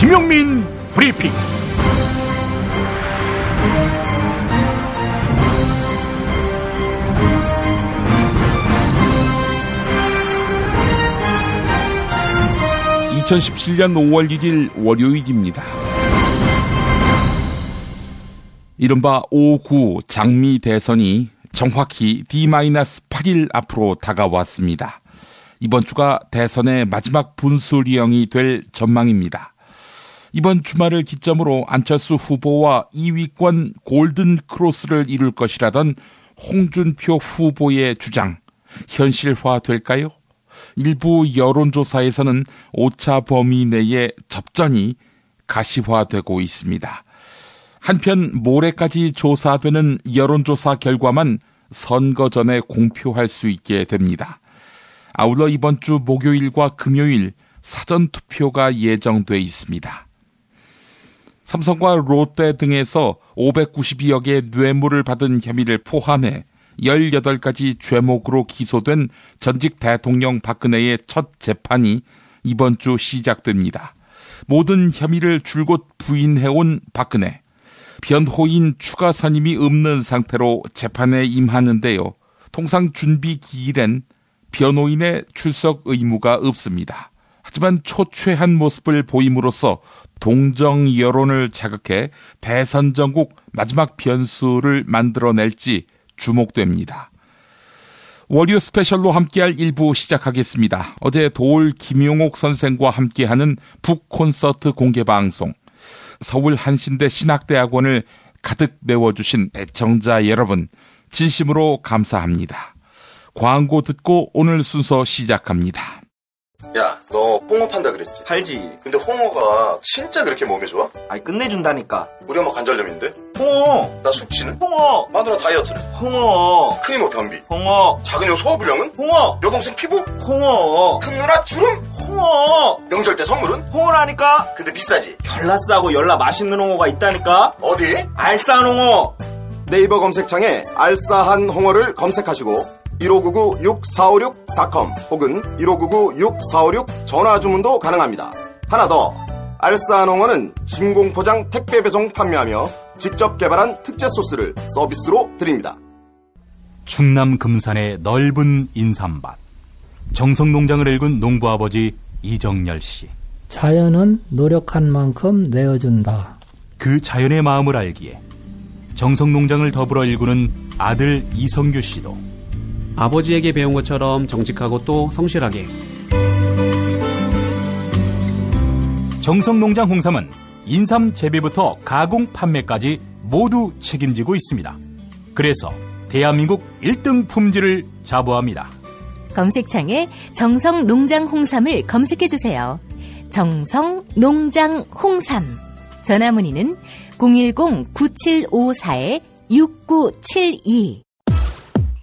김용민 브리핑. (2017년 5월 1일) 월요일입니다. 이른바 5.9 장미 대선이 정확히 D-8일 앞으로 다가왔습니다. 이번 주가 대선의 마지막 분수령이 될 전망입니다. 이번 주말을 기점으로 안철수 후보와 2위권 골든 크로스를 이룰 것이라던 홍준표 후보의 주장, 현실화될까요? 일부 여론조사에서는 오차 범위 내의 접전이 가시화되고 있습니다. 한편 모레까지 조사되는 여론조사 결과만 선거 전에 공표할 수 있게 됩니다. 아울러 이번 주 목요일과 금요일 사전투표가 예정돼 있습니다. 삼성과 롯데 등에서 592억 의 뇌물을 받은 혐의를 포함해 18가지 죄목으로 기소된 전직 대통령 박근혜의 첫 재판이 이번 주 시작됩니다. 모든 혐의를 줄곧 부인해온 박근혜. 변호인 추가 선임이 없는 상태로 재판에 임하는데요. 통상 준비 기일엔 변호인의 출석 의무가 없습니다. 하지만 초췌한 모습을 보임으로써 동정 여론을 자극해 대선 전국 마지막 변수를 만들어낼지 주목됩니다. 월요 스페셜로 함께할 1부 시작하겠습니다. 어제 도올 김용옥 선생과 함께하는 북콘서트 공개방송. 서울 한신대 신학대학원을 가득 메워주신 애청자 여러분, 진심으로 감사합니다. 광고 듣고 오늘 순서 시작합니다. 야, 너 홍어 판다 그랬지? 팔지. 근데 홍어가 진짜 그렇게 몸에 좋아? 아니, 끝내준다니까. 우리 엄마 관절염인데? 홍어. 나 숙취는? 홍어. 마누라 다이어트는? 홍어. 큰이모 변비? 홍어. 작은형 소화불량은? 홍어. 여동생 피부? 홍어. 큰 누나 주름? 홍어. 명절 때 선물은? 홍어라니까. 근데 비싸지? 열나 싸고 열나 맛있는 홍어가 있다니까. 어디? 알싸한 홍어. 네이버 검색창에 알싸한 홍어를 검색하시고 1599-6456.com 혹은 1599-6456 전화주문도 가능합니다. 하나 더, 알싸한 홍어는 진공포장 택배 배송 판매하며 직접 개발한 특제 소스를 서비스로 드립니다. 충남 금산의 넓은 인삼밭, 정성농장을 일군 농부아버지 이정열 씨. 자연은 노력한 만큼 내어준다. 그 자연의 마음을 알기에 정성농장을 더불어 일구는 아들 이성규 씨도 아버지에게 배운 것처럼 정직하고 또 성실하게. 정성농장 홍삼은 인삼 재배부터 가공 판매까지 모두 책임지고 있습니다. 그래서 대한민국 1등 품질을 자부합니다. 검색창에 정성농장 홍삼을 검색해주세요. 정성농장 홍삼. 전화문의는 010-9754-6972.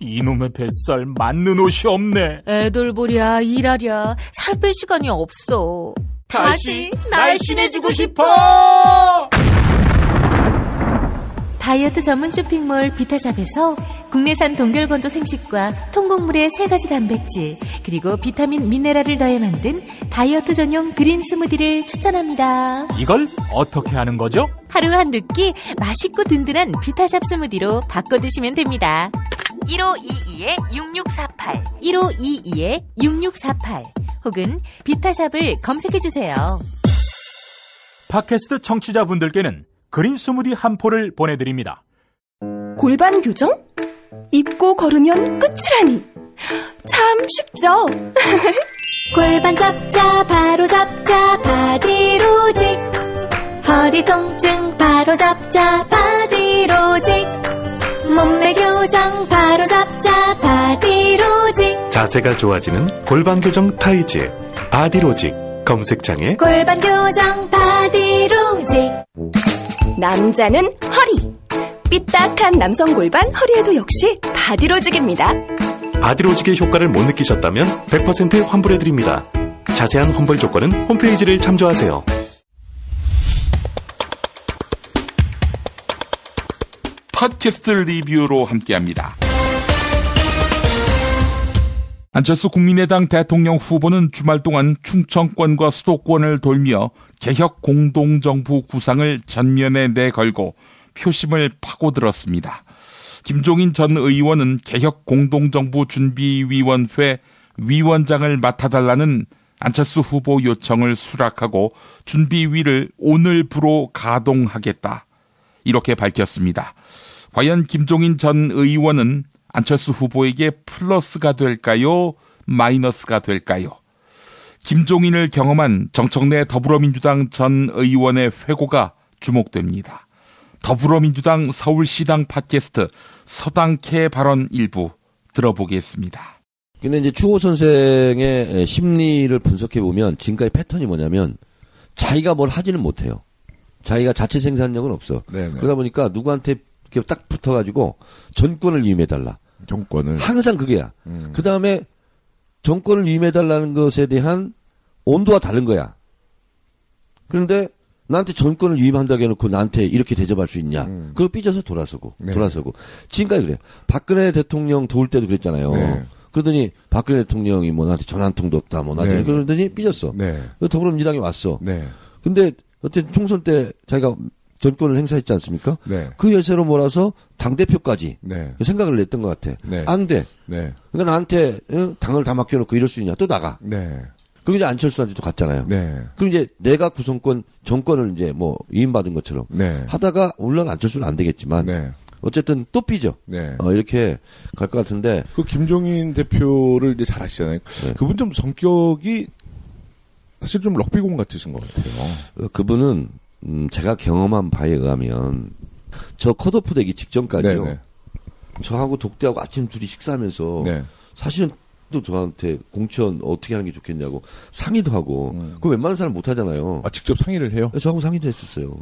이놈의 뱃살 맞는 옷이 없네. 애들 보랴 일하랴 살 뺄 시간이 없어. 다시 날씬해지고 싶어. 다이어트 전문 쇼핑몰 비타샵에서 국내산 동결건조 생식과 통곡물의 3가지 단백질 그리고 비타민 미네랄을 더해 만든 다이어트 전용 그린 스무디를 추천합니다. 이걸 어떻게 하는 거죠? 하루 한두 끼 맛있고 든든한 비타샵 스무디로 바꿔 드시면 됩니다. 1522-6648 1522-6648 혹은 비타샵을 검색해주세요. 팟캐스트 청취자분들께는 그린 스무디 한 포를 보내드립니다. 골반 교정? 입고 걸으면 끝이라니. 참 쉽죠? 골반 잡자 바로 잡자 바디로직. 허리 통증 바로 잡자 바디로직. 몸매 교정 바로 잡자 바디로직. 자세가 좋아지는 골반 교정 타이즈 바디로직. 검색창에 골반 교정 바디로직. 남자는 허리. 삐딱한 남성 골반 허리에도 역시 바디로직입니다. 바디로직의 효과를 못 느끼셨다면 100% 환불해드립니다. 자세한 환불 조건은 홈페이지를 참조하세요. 팟캐스트 리뷰로 함께합니다. 안철수 국민의당 대통령 후보는 주말 동안 충청권과 수도권을 돌며 개혁 공동정부 구상을 전면에 내걸고 표심을 파고들었습니다. 김종인 전 의원은 개혁 공동정부 준비위원회 위원장을 맡아달라는 안철수 후보 요청을 수락하고 준비위를 오늘부로 가동하겠다. 이렇게 밝혔습니다. 과연 김종인 전 의원은 안철수 후보에게 플러스가 될까요? 마이너스가 될까요? 김종인을 경험한 정청래 더불어민주당 전 의원의 회고가 주목됩니다. 더불어민주당 서울시당 팟캐스트 서당캐 발언 일부 들어보겠습니다. 근데 이제 추호 선생의 심리를 분석해 보면 지금까지 패턴이 뭐냐면 자기가 뭘 하지는 못해요. 자기가 자체 생산력은 없어. 네네. 그러다 보니까 누구한테 이렇게 딱 붙어가지고 정권을 위임해달라. 정권을. 항상 그게야. 그 다음에 정권을 위임해달라는 것에 대한 온도가 다른 거야. 그런데 나한테 정권을 위임한다고 해놓고 나한테 이렇게 대접할 수 있냐. 그거 삐져서 돌아서고. 지금까지 그래요. 박근혜 대통령 도울 때도 그랬잖아요. 네. 그러더니 박근혜 대통령이 뭐 나한테 전화 한 통도 없다. 뭐 나한테 그러더니 삐졌어. 더불어민주당이 왔어. 근데 어쨌든 총선 때 자기가 정권을 행사했지 않습니까? 그 열세로 몰아서 당대표까지 생각을 냈던 것 같아. 안 돼. 그러니까 나한테 당을 다 맡겨놓고 이럴 수 있냐. 또 나가. 그리고 이제 안철수한테도 갔잖아요. 그럼 이제 내가 구성권, 정권을 이제 뭐 위임받은 것처럼 하다가 물론 안철수는 안 되겠지만 어쨌든 또 삐져. 이렇게 갈 것 같은데. 그 김종인 대표를 이제 잘 아시잖아요. 그분 좀 성격이 사실 좀 럭비공 같으신 것 같아요. 그분은 제가 경험한 바에 의하면 저 컷오프 되기 직전까지요. 저하고 독대하고 아침 둘이 식사하면서 사실은 또 저한테 공천 어떻게 하는 게 좋겠냐고 상의도 하고 그거 웬만한 사람 못 하잖아요. 아, 직접 상의를 해요? 저하고 상의도 했었어요.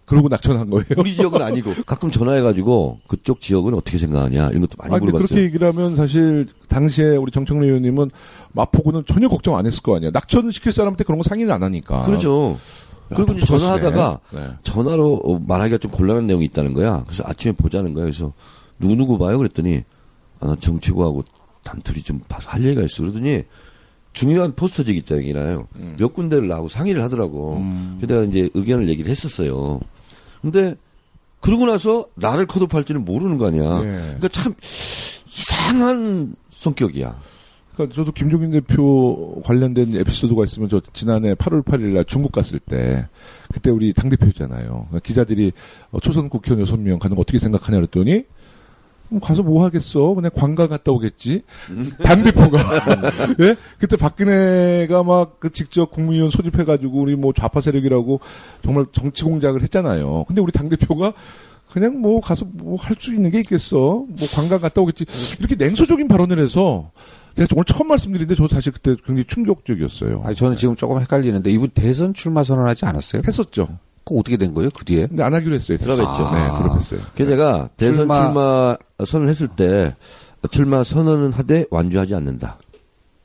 그러고 낙천한 거예요? 우리 지역은 아니고 가끔 전화해가지고 그쪽 지역은 어떻게 생각하냐 이런 것도 많이 물어봤어요. 그렇게 얘기를 하면 사실 당시에 우리 정청래 의원님은 마포구는 전혀 걱정 안 했을 거 아니에요. 낙천시킬 사람한테 그런 거 상의를 안 하니까. 그렇죠. 그리고 이제 전화하다가 전화로 말하기가 좀 곤란한 내용이 있다는 거야. 그래서 아침에 보자는 거야. 그래서 누구 봐요? 그랬더니 나 정치구하고 단둘이 좀 봐서 할 얘기가 있어. 그러더니 중요한 포스터직 입장이라요. 몇 군데를 나하고 상의를 하더라고. 그래서 내가 이제 의견을 얘기를 했었어요. 근데 그러고 나서 나를 컷오프할 줄은 모르는 거 아니야. 그러니까 참 이상한 성격이야. 그러니까 저도 김종인 대표 관련된 에피소드가 있으면 저 지난해 8월 8일 날 중국 갔을 때 그때 우리 당대표였잖아요. 그러니까 기자들이 초선 국회의원 6명 가는 거 어떻게 생각하냐 그랬더니 가서 뭐 하겠어? 그냥 관광 갔다 오겠지? 당대표가. 예? 그때 박근혜가 막 그 직접 국무위원 소집해가지고 우리 뭐 좌파 세력이라고 정말 정치 공작을 했잖아요. 근데 우리 당대표가 그냥 뭐 가서 뭐 할 수 있는 게 있겠어? 뭐 관광 갔다 오겠지? 이렇게 냉소적인 발언을 해서 제가 오늘 처음 말씀드리는데 저 사실 그때 굉장히 충격적이었어요. 아니, 저는 지금 조금 헷갈리는데 이분 대선 출마 선언하지 않았어요? 했었죠. 그 어떻게 된 거예요? 그 뒤에? 근데 안 하기로 했어요. 드랍했죠. 드랍했어요. 그래서 제가 대선 출마 선언을 했을 때 출마 선언은 하되 완주하지 않는다.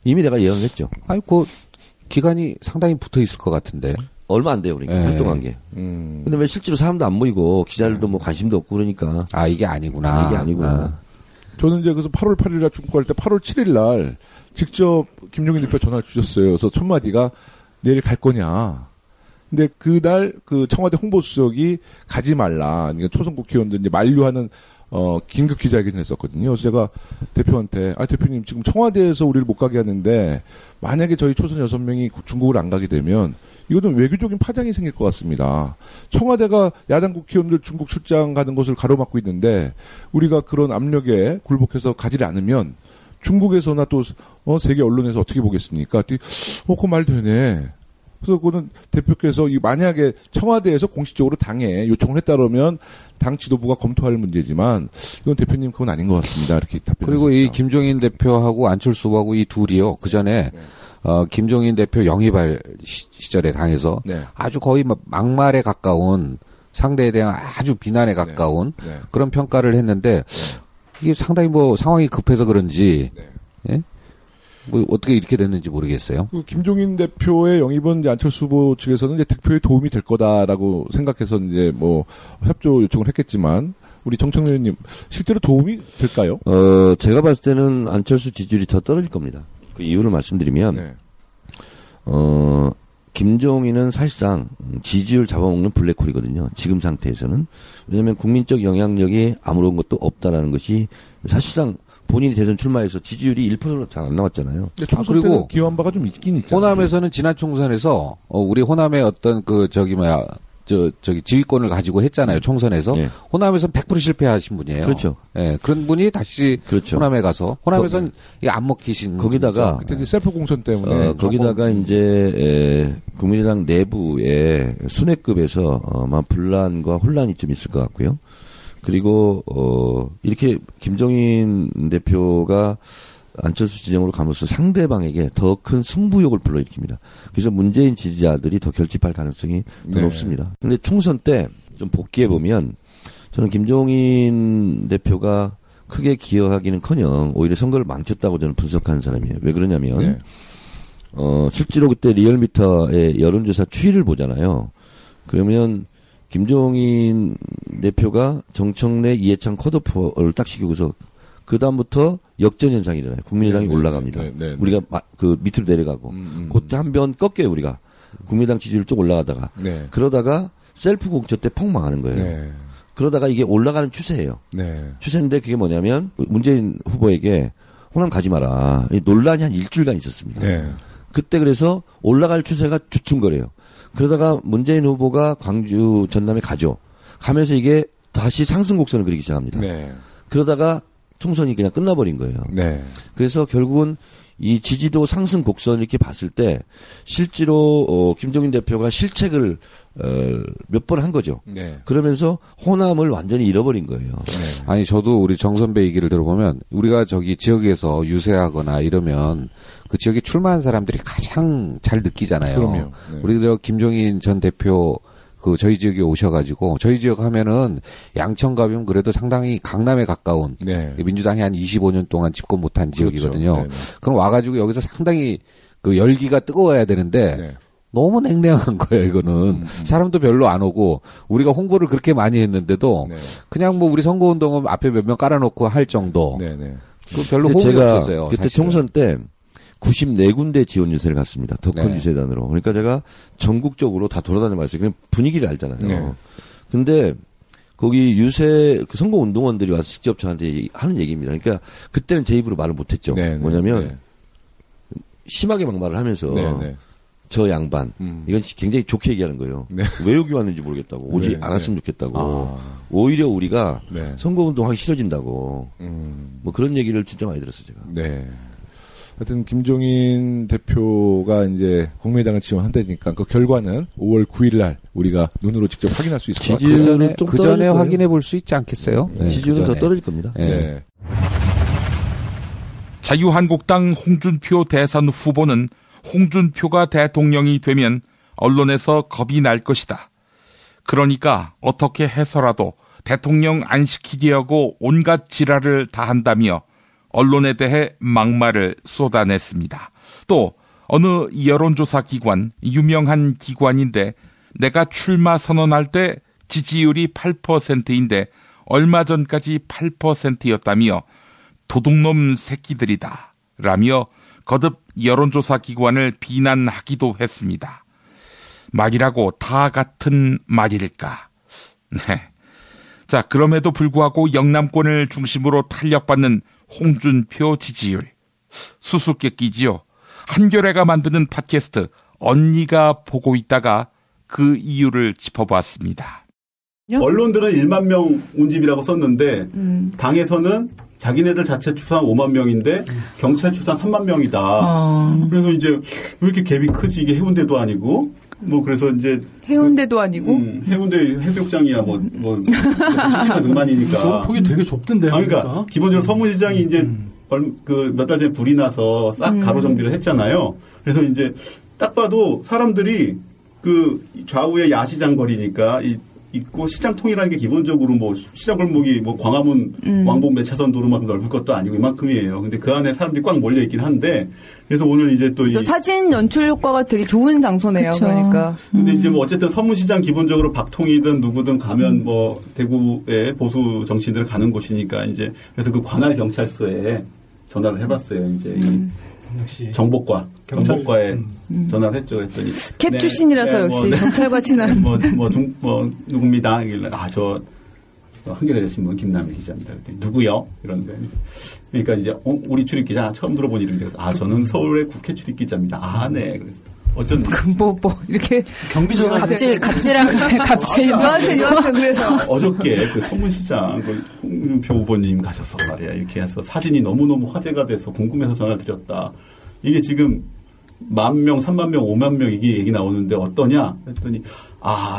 이미 내가 예언했죠. 아니, 그 기간이 상당히 붙어 있을 것 같은데. 얼마 안 돼요, 그러니까. 활동한 게. 근데 왜 실제로 사람도 안 모이고 기자들도 뭐 관심도 없고 그러니까. 아, 이게 아니구나. 이게 아니구나. 저는 이제 그래서 8월 8일 날 중국 갈 때 8월 7일 날 직접 김종인 대표 전화를 주셨어요. 그래서 첫 마디가 내일 갈 거냐. 근데 그날 그 청와대 홍보수석이 가지 말라. 그러니까 초선 국회의원들 이제 만류하는 긴급 기자회견을 했었거든요. 그래서 제가 대표한테 대표님 지금 청와대에서 우리를 못 가게 하는데 만약에 저희 초선 6명이 중국을 안 가게 되면 이거는 외교적인 파장이 생길 것 같습니다. 청와대가 야당 국회의원들 중국 출장 가는 것을 가로막고 있는데 우리가 그런 압력에 굴복해서 가지를 않으면 중국에서나 또 세계 언론에서 어떻게 보겠습니까? 그 말 되네. 그래서 그거는 대표께서 만약에 청와대에서 공식적으로 당에 요청을 했다면 당 지도부가 검토할 문제지만 이건 대표님 그건 아닌 것 같습니다. 이렇게 답변했습니다. 그리고 이 김종인 대표하고 안철수 후보하고 이 둘이요. 그 전에 김종인 대표 영입할 시절에 당에서 아주 거의 막말에 가까운 상대에 대한 아주 비난에 가까운 그런 평가를 했는데 이게 상당히 뭐 상황이 급해서 그런지 예? 뭐 어떻게 이렇게 됐는지 모르겠어요. 그 김종인 대표의 영입은 이제 안철수 후보 측에서는 이제 득표에 도움이 될 거다라고 생각해서 이제 뭐 협조 요청을 했겠지만 우리 정청래 의원님 실제로 도움이 될까요? 제가 봤을 때는 안철수 지지율이 더 떨어질 겁니다. 그 이유를 말씀드리면 김종인은 사실상 지지율 잡아먹는 블랙홀이거든요. 지금 상태에서는. 왜냐하면 국민적 영향력이 아무런 것도 없다라는 것이 사실상 본인이 대선 출마해서 지지율이 1%로 잘 안 나왔잖아요. 그리고 기여한 바가 좀 있긴 있잖아요. 호남에서는 지난 총선에서 우리 호남의 어떤 저기 지휘권을 가지고 했잖아요. 총선에서. 네. 호남에서는 100% 실패하신 분이에요. 그렇죠. 예. 그런 분이 다시 그렇죠. 호남에 가서 호남에서는 안 먹히신 거기다가 그때 이제 셀프 공천 때문에 거기다가 이제 국민의당 내부에 순회급에서 아마 분란과 혼란이 좀 있을 것 같고요. 그리고 이렇게 김종인 대표가 안철수 진영으로 가면서 상대방에게 더 큰 승부욕을 불러일으킵니다. 그래서 문재인 지지자들이 더 결집할 가능성이 더 높습니다. 근데 총선 때 좀 복귀해보면 저는 김종인 대표가 크게 기여하기는커녕 오히려 선거를 망쳤다고 저는 분석하는 사람이에요. 왜 그러냐면 실제로 그때 리얼미터의 여론조사 추이를 보잖아요. 그러면 김종인 대표가 정청래, 이해창 컷오프를 딱 시키고서 그 다음부터 역전 현상이 일어나요. 국민의당이 올라갑니다. 우리가 그 밑으로 내려가고 그때 한 번 꺾여요. 우리가 국민의당 지지율 쭉 올라가다가 그러다가 셀프 공천 때 펑 망하는 거예요. 그러다가 이게 올라가는 추세예요. 추세인데 그게 뭐냐면 문재인 후보에게 호남 가지 마라. 논란이 한 일주일간 있었습니다. 그때 그래서 올라갈 추세가 주춤거려요. 그러다가 문재인 후보가 광주 전남에 가죠. 가면서 이게 다시 상승 곡선을 그리기 시작합니다. 그러다가 총선이 그냥 끝나버린 거예요. 그래서 결국은 이 지지도 상승 곡선을 이렇게 봤을 때 실제로 김종인 대표가 실책을 몇 번 한 거죠. 그러면서 호남을 완전히 잃어버린 거예요. 아니 저도 우리 정 선배 얘기를 들어보면 우리가 저기 지역에서 유세하거나 이러면 그 지역에 출마한 사람들이 가장 잘 느끼잖아요. 우리 저 김종인 전 대표 그 저희 지역에 오셔가지고 저희 지역 하면은 양천 가면 그래도 상당히 강남에 가까운 민주당이 한 25년 동안 집권 못한 지역이거든요. 그럼 와가지고 여기서 상당히 그 열기가 뜨거워야 되는데 너무 냉랭한 거예요. 이거는 사람도 별로 안 오고 우리가 홍보를 그렇게 많이 했는데도 그냥 뭐 우리 선거운동은 앞에 몇 명 깔아놓고 할 정도. 그 별로 호응이 없었어요. 그때 사실은. 총선 때 94군데 지원 유세를 갔습니다. 더 큰 유세단으로. 그러니까 제가 전국적으로 다 돌아다녀 봤어요. 그냥 분위기를 알잖아요. 근데 거기 유세 그 선거 운동원들이 와서 직접 저한테 하는 얘기입니다. 그러니까 그때는 제 입으로 말을 못했죠. 뭐냐면 심하게 막말을 하면서 저 양반 이건 굉장히 좋게 얘기하는 거예요. 왜 여기 왔는지 모르겠다고. 오지 않았으면 좋겠다고. 오히려 우리가 선거 운동하기 싫어진다고. 뭐 그런 얘기를 진짜 많이 들었어요. 제가. 하여튼 김종인 대표가 이제 국민의당을 지원한다니까 그 결과는 5월 9일 날 우리가 눈으로 직접 확인할 수 있을 것 같아요. 그 전에 확인해 볼 수 있지 않겠어요? 지지율은 더 떨어질 겁니다. 자유한국당 홍준표 대선 후보는 홍준표가 대통령이 되면 언론에서 겁이 날 것이다. 그러니까 어떻게 해서라도 대통령 안 시키려고 온갖 지랄을 다 한다며 언론에 대해 막말을 쏟아냈습니다. 또 어느 여론조사 기관, 유명한 기관인데 내가 출마 선언할 때 지지율이 8%인데 얼마 전까지 8%였다며 도둑놈 새끼들이다 라며 거듭 여론조사 기관을 비난하기도 했습니다. 말이라고 다 같은 말일까? 자, 그럼에도 불구하고 영남권을 중심으로 탄력받는 홍준표 지지율. 수수께끼지요. 한겨레가 만드는 팟캐스트 언니가 보고 있다가 그 이유를 짚어봤습니다. 언론들은 1만 명 운집이라고 썼는데 당에서는 자기네들 자체 추산 5만 명인데 경찰 추산 3만 명이다. 그래서 이제 왜 이렇게 갭이 크지? 이게 해운대도 아니고 뭐 그래서 이제 해운대도 아니고 해운대 해수욕장이야 뭐 100만이니까 폭이 되게 좁던데. 그러니까 기본적으로 서문시장이 이제 그 몇 달 전에 불이 나서 싹 가로 정비를 했잖아요. 그래서 이제 딱 봐도 사람들이 그 좌우에 야시장 거리니까 있고 시장 통이라는 게 기본적으로 뭐 시장 골목이 뭐 광화문 왕복 매차선 도로만큼 넓을 것도 아니고 이만큼이에요. 근데 그 안에 사람들이 꽉 몰려 있긴 한데 그래서 오늘 이제 또 사진 연출 효과가 되게 좋은 장소네요. 그쵸. 그러니까. 근데 이제 뭐 어쨌든 서문시장 기본적으로 박통이든 누구든 가면 뭐 대구의 보수 정치인들 가는 곳이니까 이제 그래서 그 관할 경찰서에 전화를 해봤어요. 이제 역시 정보과에 전화를 했죠. 그랬더니 캡 출신이라서 역시 경찰과 친한 누굽니다. 저 한겨레 신문 김남일 기자입니다. 누구요? 이런 거예요. 그러니까 이제 우리 출입 기자 처음 들어본 이름인데 저는 서울의 국회 출입 기자입니다. 네. 그래서 어쩐지 이렇게 경비전 갑질한 갑질 요한테 그래서 어저께 그 서문시장 홍준표 후보님 가셔서 말이야 이렇게 해서 사진이 너무너무 화제가 돼서 궁금해서 전화 드렸다. 이게 지금 10,000명, 30,000명, 50,000명 이게 얘기 나오는데 어떠냐? 했더니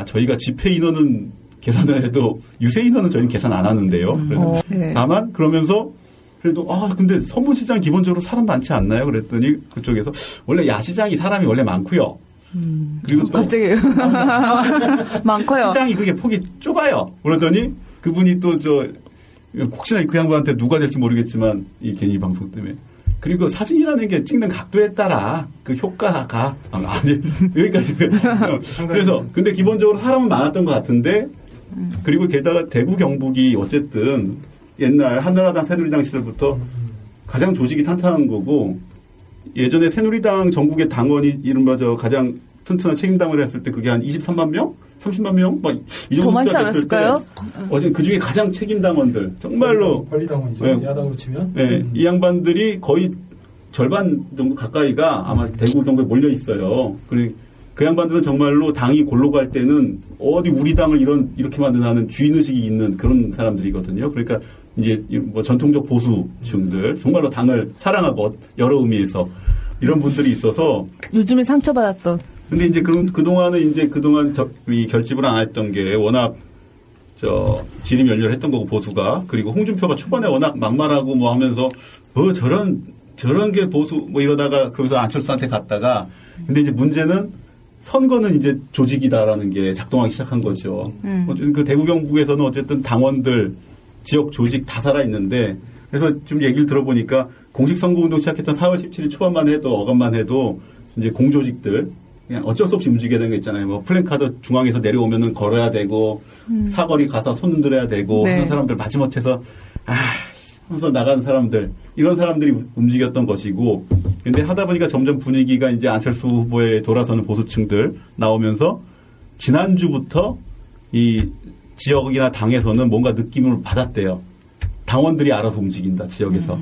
저희가 집회 인원은 계산을 해도 유세 인원은 저희는 계산 안 하는데요. 그래서 다만 그러면서 그래도 근데 서문시장 기본적으로 사람 많지 않나요? 그랬더니 그쪽에서 원래 야시장이 사람이 원래 많고요. 그리고 또 갑자기 많고요. 시장이 그게 폭이 좁아요. 그러더니 그분이 또 혹시나 그 양반한테 누가 될지 모르겠지만 이 괜히 방송 때문에. 그리고 사진이라는 게 찍는 각도에 따라 그 효과가 여기까지 그래서 근데 기본적으로 사람은 많았던 것 같은데 그리고 게다가 대구 경북이 어쨌든 옛날 한나라당 새누리당 시절부터 가장 조직이 탄탄한 거고 예전에 새누리당 전국의 당원이 이른바 가장 튼튼한 책임당을 했을 때 그게 한 23만 명? 30만 명? 이 정도 더 많지 않았을까요? 어제 그 중에 가장 책임당원들 정말로 권리당원이죠. 야당으로 치면 이 양반들이 거의 절반 정도 가까이가 아마 대구 경북에 몰려 있어요. 그리고 그 양반들은 정말로 당이 골로 갈 때는 어디 우리 당을 이렇게 만드는 주인의식이 있는 그런 사람들이거든요. 그러니까 이제 전통적 보수층들 정말로 당을 사랑하고 여러 의미에서 이런 분들이 있어서 요즘에 상처받았던. 근데 이제 그동안은 이 결집을 안 했던 게 워낙 지림연렬했던 거고 보수가 그리고 홍준표가 초반에 워낙 막말하고 하면서 저런 게 보수 이러다가 그러면서 안철수한테 갔다가 근데 이제 문제는 선거는 이제 조직이다라는 게 작동하기 시작한 거죠. 어쨌든 그 대구 경북에서는 어쨌든 당원들 지역 조직 다 살아있는데 그래서 좀 얘기를 들어보니까 공식 선거운동 시작했던 4월 17일 초반만 해도 어간만 해도 이제 공조직들 그냥 어쩔 수 없이 움직여야 되는 거 있잖아요. 플랜카드 중앙에서 내려오면은 걸어야 되고 사거리 가서 손 흔들어야 되고 하는 사람들 마지못해서 하면서 나가는 사람들 이런 사람들이 움직였던 것이고 근데 하다 보니까 점점 분위기가 이제 안철수 후보에 돌아서는 보수층들 나오면서 지난주부터 이 지역이나 당에서는 뭔가 느낌을 받았대요. 당원들이 알아서 움직인다 지역에서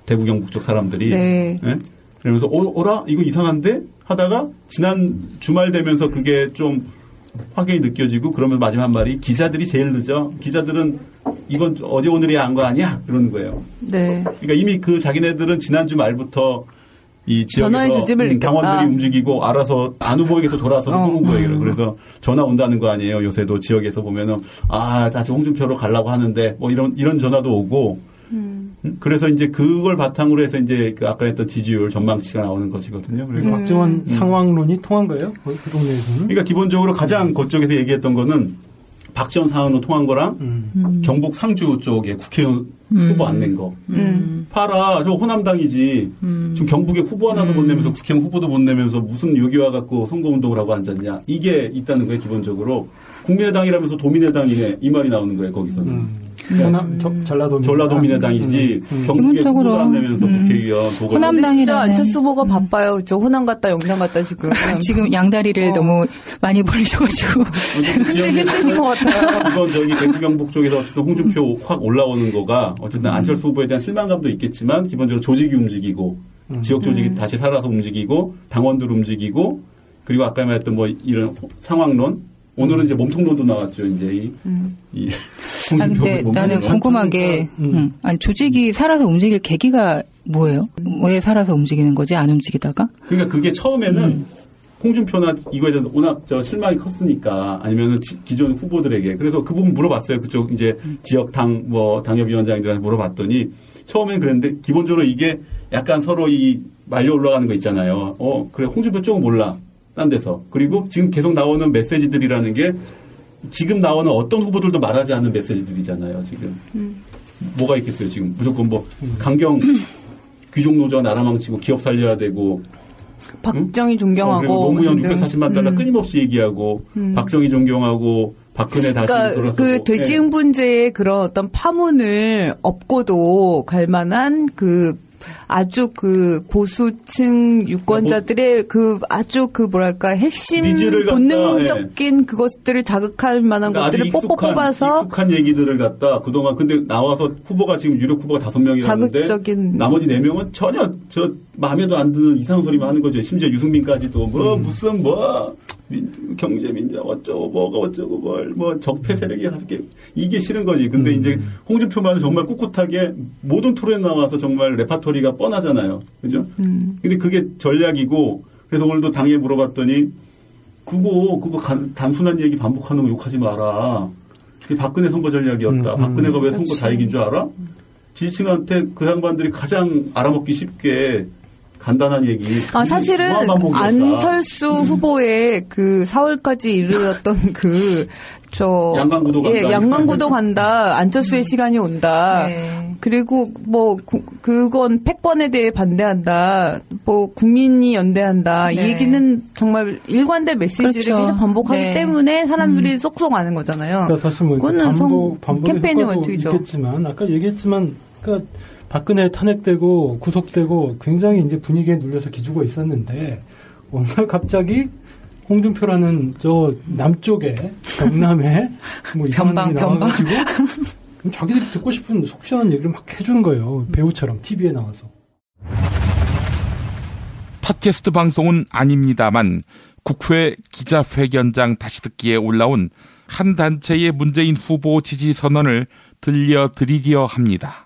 대구 경북 쪽 사람들이 그러면서 어라 이거 이상한데 하다가 지난 주말 되면서 그게 좀 확연히 느껴지고 그러면 마지막 말이 기자들이 제일 늦어. 기자들은 이건 어제 오늘이 한 거 아니야? 그러는 거예요. 네. 그러니까 이미 그 자기네들은 지난주 말부터 이 전화의 조짐을 지역에서 당원들이 움직이고 알아서 안 후보에게서 돌아서서 홍 후보에게로 그래서 전화 온다는 거 아니에요. 요새도 지역에서 보면은 다시 홍준표로 가려고 하는데 이런 전화도 오고 그래서 이제 그걸 바탕으로 해서 이제 그 아까 했던 지지율 전망치가 나오는 것이거든요. 그래서 박지원 상황론이 통한 거예요? 그 동네에서는? 그러니까 기본적으로 가장 그쪽에서 얘기했던 거는 박지원 상황론 통한 거랑 경북 상주 쪽에 국회의원 후보 안 낸 거. 봐라, 저 호남당이지. 지금 경북에 후보 하나도 못 내면서 국회의원 후보도 못 내면서 무슨 여기 와갖고 선거운동을 하고 앉았냐. 이게 있다는 거예요, 기본적으로. 국민의당이라면서 도민의당이네. 이 말이 나오는 거예요, 거기서는. 전라도민의당이지 경북에 후보도 안 내면서 국회의원 호남당이라 안철수 후보가 바빠요. 저 호남 갔다 영남 갔다 지금 양다리를 너무 많이 벌리셔가지고 힘드신 것 같아요. 이건 대구 경북 쪽에서 어쨌든 홍준표 확 올라오는 거가 어쨌든 안철수 후보에 대한 실망감도 있겠지만 기본적으로 조직이 움직이고 지역 조직이 다시 살아서 움직이고 당원들 움직이고 그리고 아까 말했던 이런 상황론 오늘은 이제 몸통론도 나왔죠. 이제 근데 나는 궁금한 게 아니 조직이 살아서 움직일 계기가 뭐예요? 왜 살아서 움직이는 거지? 안 움직이다가? 그러니까 그게 처음에는 홍준표나 이거에 대한 워낙 실망이 컸으니까 아니면은 기존 후보들에게 그래서 그 부분 물어봤어요. 그쪽 이제 지역 당협위원장들한테 물어봤더니 처음에는 그랬는데 기본적으로 이게 약간 서로 말려 올라가는 거 있잖아요. 그래 홍준표 쪽은 몰라. 딴 데서. 그리고 지금 계속 나오는 메시지들이라는 게 지금 나오는 어떤 후보들도 말하지 않는 메시지들이잖아요. 지금. 뭐가 있겠어요. 지금 무조건 강경 귀족노조 나라망치고 기업 살려야 되고 박정희 존경하고 노무현 640만 달러 끊임없이 얘기하고 박정희 존경하고 박근혜 다시 돌아서고 그 돼지 흥분제의 그런 어떤 파문을 업고도 갈 만한 그 아주 그 보수층 유권자들의 그 아주 그 뭐랄까 핵심 본능적인 그것들을 자극할 만한 것들을 뽑아서 익숙한 얘기들을 갖다 그동안 근데 나와서 후보가 지금 유력 후보가 5명이라는데 자극적인 나머지 4명은 전혀 저 마음에도 안 드는 이상한 소리만 하는 거죠. 심지어 유승민까지도 무슨 경제 민주화 어쩌고 뭐가 어쩌고 뭐 적폐 세력이 이게 싫은 거지. 근데 이제 홍준표만 정말 꿋꿋하게 모든 토론에 나와서 정말 레파토리가 뻔하잖아요. 그죠? 근데 그게 전략이고 그래서 오늘도 당에 물어봤더니 그거 단순한 얘기 반복하는 거 욕하지 마라. 그게 박근혜 선거 전략이었다. 박근혜가 왜 선거 다 이긴 줄 알아? 지지층한테 그 양반들이 가장 알아먹기 쉽게 간단한 얘기. 사실은 안철수 후보의 그 4월까지 이르렀던 양강구도 간다. 안철수의 시간이 온다. 네. 그리고 그건 패권에 대해 반대한다. 국민이 연대한다. 네. 이 얘기는 정말 일관된 메시지를 계속 반복하기 때문에 사람들이 쏙쏙 아는 거잖아요. 그러니까 사실 그거는 캠페인의 원칙이죠. 있겠지만 아까 얘기했지만 그러니까 박근혜 탄핵되고 구속되고 굉장히 이제 분위기에 눌려서 기죽어 있었는데 어느 날 갑자기 홍준표라는 저 남쪽에 경남에 이상한 일이 나와가지고 자기들이 듣고 싶은 속 시원한 얘기를 막 해주는 거예요. 배우처럼 TV에 나와서. 팟캐스트 방송은 아닙니다만 국회 기자회견장 다시 듣기에 올라온 한 단체의 문재인 후보 지지 선언을 들려드리려 합니다.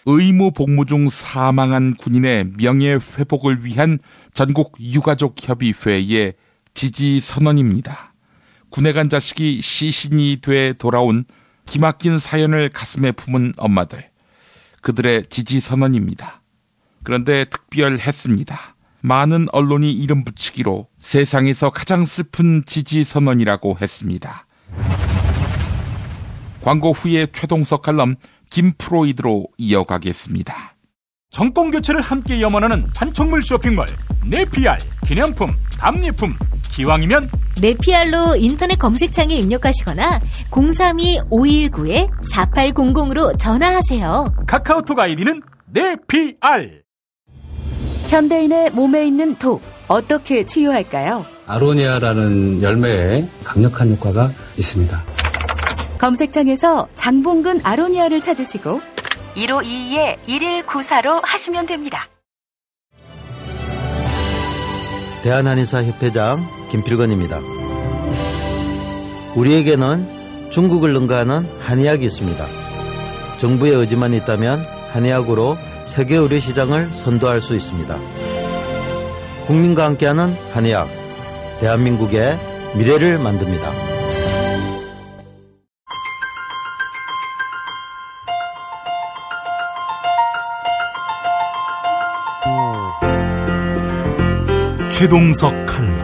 의무 복무 중 사망한 군인의 명예회복을 위한 전국 유가족협의회의 지지 선언입니다. 군에 간 자식이 시신이 돼 돌아온 기막힌 사연을 가슴에 품은 엄마들. 그들의 지지 선언입니다. 그런데 특별했습니다. 많은 언론이 이름 붙이기로 세상에서 가장 슬픈 지지 선언이라고 했습니다. 광고 후에 최동석 칼럼 김프로이드로 이어가겠습니다. 정권 교체를 함께 염원하는 판촉물 쇼핑몰 네피알 기념품, 답례품, 기왕이면 네피알로 인터넷 검색창에 입력하시거나 032-519-4800으로 전화하세요. 카카오톡 아이디는 네피알. 현대인의 몸에 있는 독 어떻게 치유할까요? 아로니아라는 열매에 강력한 효과가 있습니다. 검색창에서 장봉근 아로니아를 찾으시고 1522-1194로 하시면 됩니다. 대한한의사협회장 김필건입니다. 우리에게는 중국을 능가하는 한의학이 있습니다. 정부의 의지만 있다면 한의학으로 세계 의료 시장을 선도할 수 있습니다. 국민과 함께하는 한의학, 대한민국의 미래를 만듭니다. 최동석 칼럼.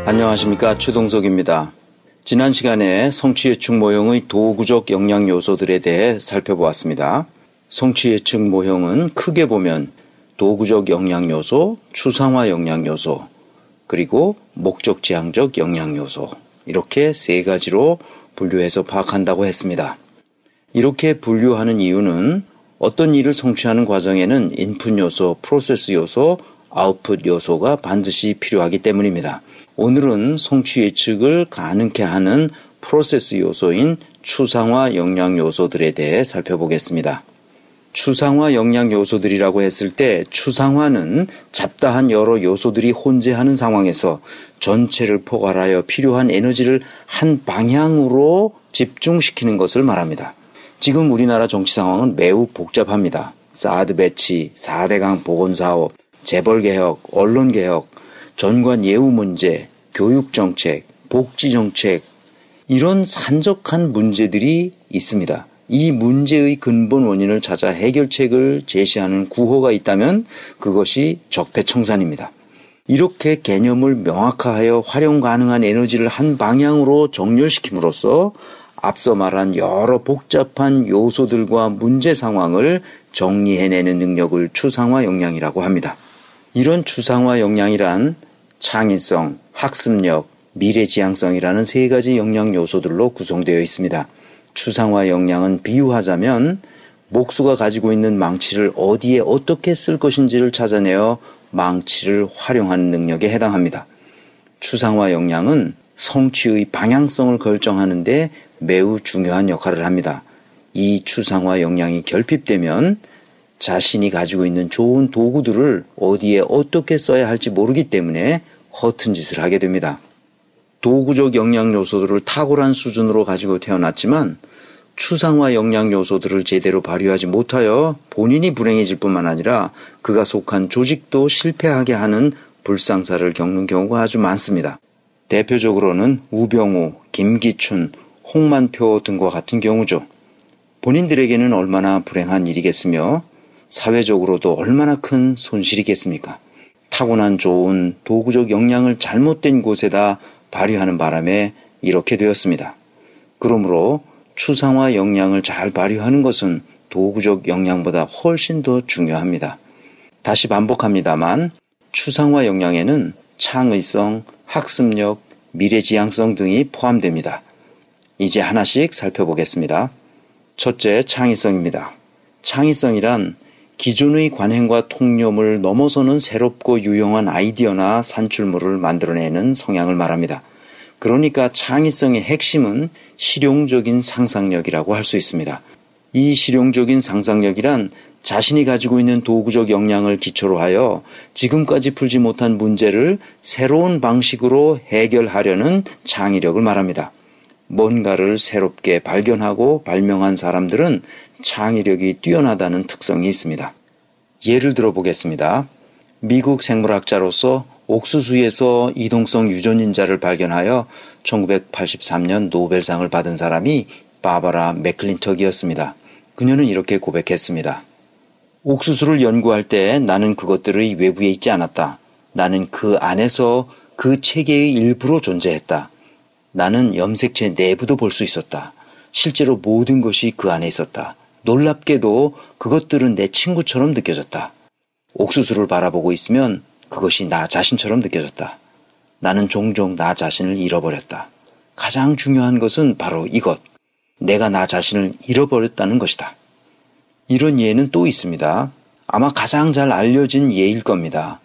안녕하십니까, 최동석입니다. 지난 시간에 성취예측 모형의 도구적 영향 요소들에 대해 살펴보았습니다. 성취예측 모형은 크게 보면 도구적 영향 요소, 추상화 영향 요소, 그리고 목적 지향적 영향 요소, 이렇게 세 가지로 분류해서 파악한다고 했습니다. 이렇게 분류하는 이유는 어떤 일을 성취하는 과정에는 인풋 요소, 프로세스 요소, 아웃풋 요소가 반드시 필요하기 때문입니다. 오늘은 성취 예측을 가능케 하는 프로세스 요소인 추상화 영향 요소들에 대해 살펴보겠습니다. 추상화 영향 요소들이라고 했을 때 추상화는 잡다한 여러 요소들이 혼재하는 상황에서 전체를 포괄하여 필요한 에너지를 한 방향으로 집중시키는 것을 말합니다. 지금 우리나라 정치 상황은 매우 복잡합니다. 사드 배치, 4대강 보건사업, 재벌개혁, 언론개혁, 전관 예우 문제, 교육정책, 복지정책, 이런 산적한 문제들이 있습니다. 이 문제의 근본 원인을 찾아 해결책을 제시하는 구호가 있다면 그것이 적폐청산입니다. 이렇게 개념을 명확화하여 활용 가능한 에너지를 한 방향으로 정렬시킴으로써 앞서 말한 여러 복잡한 요소들과 문제 상황을 정리해내는 능력을 추상화 역량이라고 합니다. 이런 추상화 역량이란 창의성, 학습력, 미래지향성이라는 세 가지 영양 요소들로 구성되어 있습니다. 추상화 역량은 비유하자면 목수가 가지고 있는 망치를 어디에 어떻게 쓸 것인지를 찾아내어 망치를 활용하는 능력에 해당합니다. 추상화 역량은 성취의 방향성을 결정하는 데 매우 중요한 역할을 합니다. 이 추상화 역량이 결핍되면 자신이 가지고 있는 좋은 도구들을 어디에 어떻게 써야 할지 모르기 때문에 허튼 짓을 하게 됩니다. 도구적 역량 요소들을 탁월한 수준으로 가지고 태어났지만 추상화 역량 요소들을 제대로 발휘하지 못하여 본인이 불행해질 뿐만 아니라 그가 속한 조직도 실패하게 하는 불상사를 겪는 경우가 아주 많습니다. 대표적으로는 우병우, 김기춘, 홍만표 등과 같은 경우죠. 본인들에게는 얼마나 불행한 일이겠으며 사회적으로도 얼마나 큰 손실이겠습니까? 타고난 좋은 도구적 역량을 잘못된 곳에다 발휘하는 바람에 이렇게 되었습니다. 그러므로 추상화 역량을 잘 발휘하는 것은 도구적 역량보다 훨씬 더 중요합니다. 다시 반복합니다만 추상화 역량에는 창의성, 학습력, 미래지향성 등이 포함됩니다. 이제 하나씩 살펴보겠습니다. 첫째, 창의성입니다. 창의성이란 기존의 관행과 통념을 넘어서는 새롭고 유용한 아이디어나 산출물을 만들어내는 성향을 말합니다. 그러니까 창의성의 핵심은 실용적인 상상력이라고 할 수 있습니다. 이 실용적인 상상력이란 자신이 가지고 있는 도구적 역량을 기초로 하여 지금까지 풀지 못한 문제를 새로운 방식으로 해결하려는 창의력을 말합니다. 뭔가를 새롭게 발견하고 발명한 사람들은 창의력이 뛰어나다는 특성이 있습니다. 예를 들어 보겠습니다. 미국 생물학자로서 옥수수에서 이동성 유전인자를 발견하여 1983년 노벨상을 받은 사람이 바바라 맥클린턱이었습니다. 그녀는 이렇게 고백했습니다. 옥수수를 연구할 때 나는 그것들의 외부에 있지 않았다. 나는 그 안에서 그 체계의 일부로 존재했다. 나는 염색체 내부도 볼 수 있었다. 실제로 모든 것이 그 안에 있었다. 놀랍게도 그것들은 내 친구처럼 느껴졌다. 옥수수를 바라보고 있으면 그것이 나 자신처럼 느껴졌다. 나는 종종 나 자신을 잃어버렸다. 가장 중요한 것은 바로 이것. 내가 나 자신을 잃어버렸다는 것이다. 이런 예는 또 있습니다. 아마 가장 잘 알려진 예일 겁니다.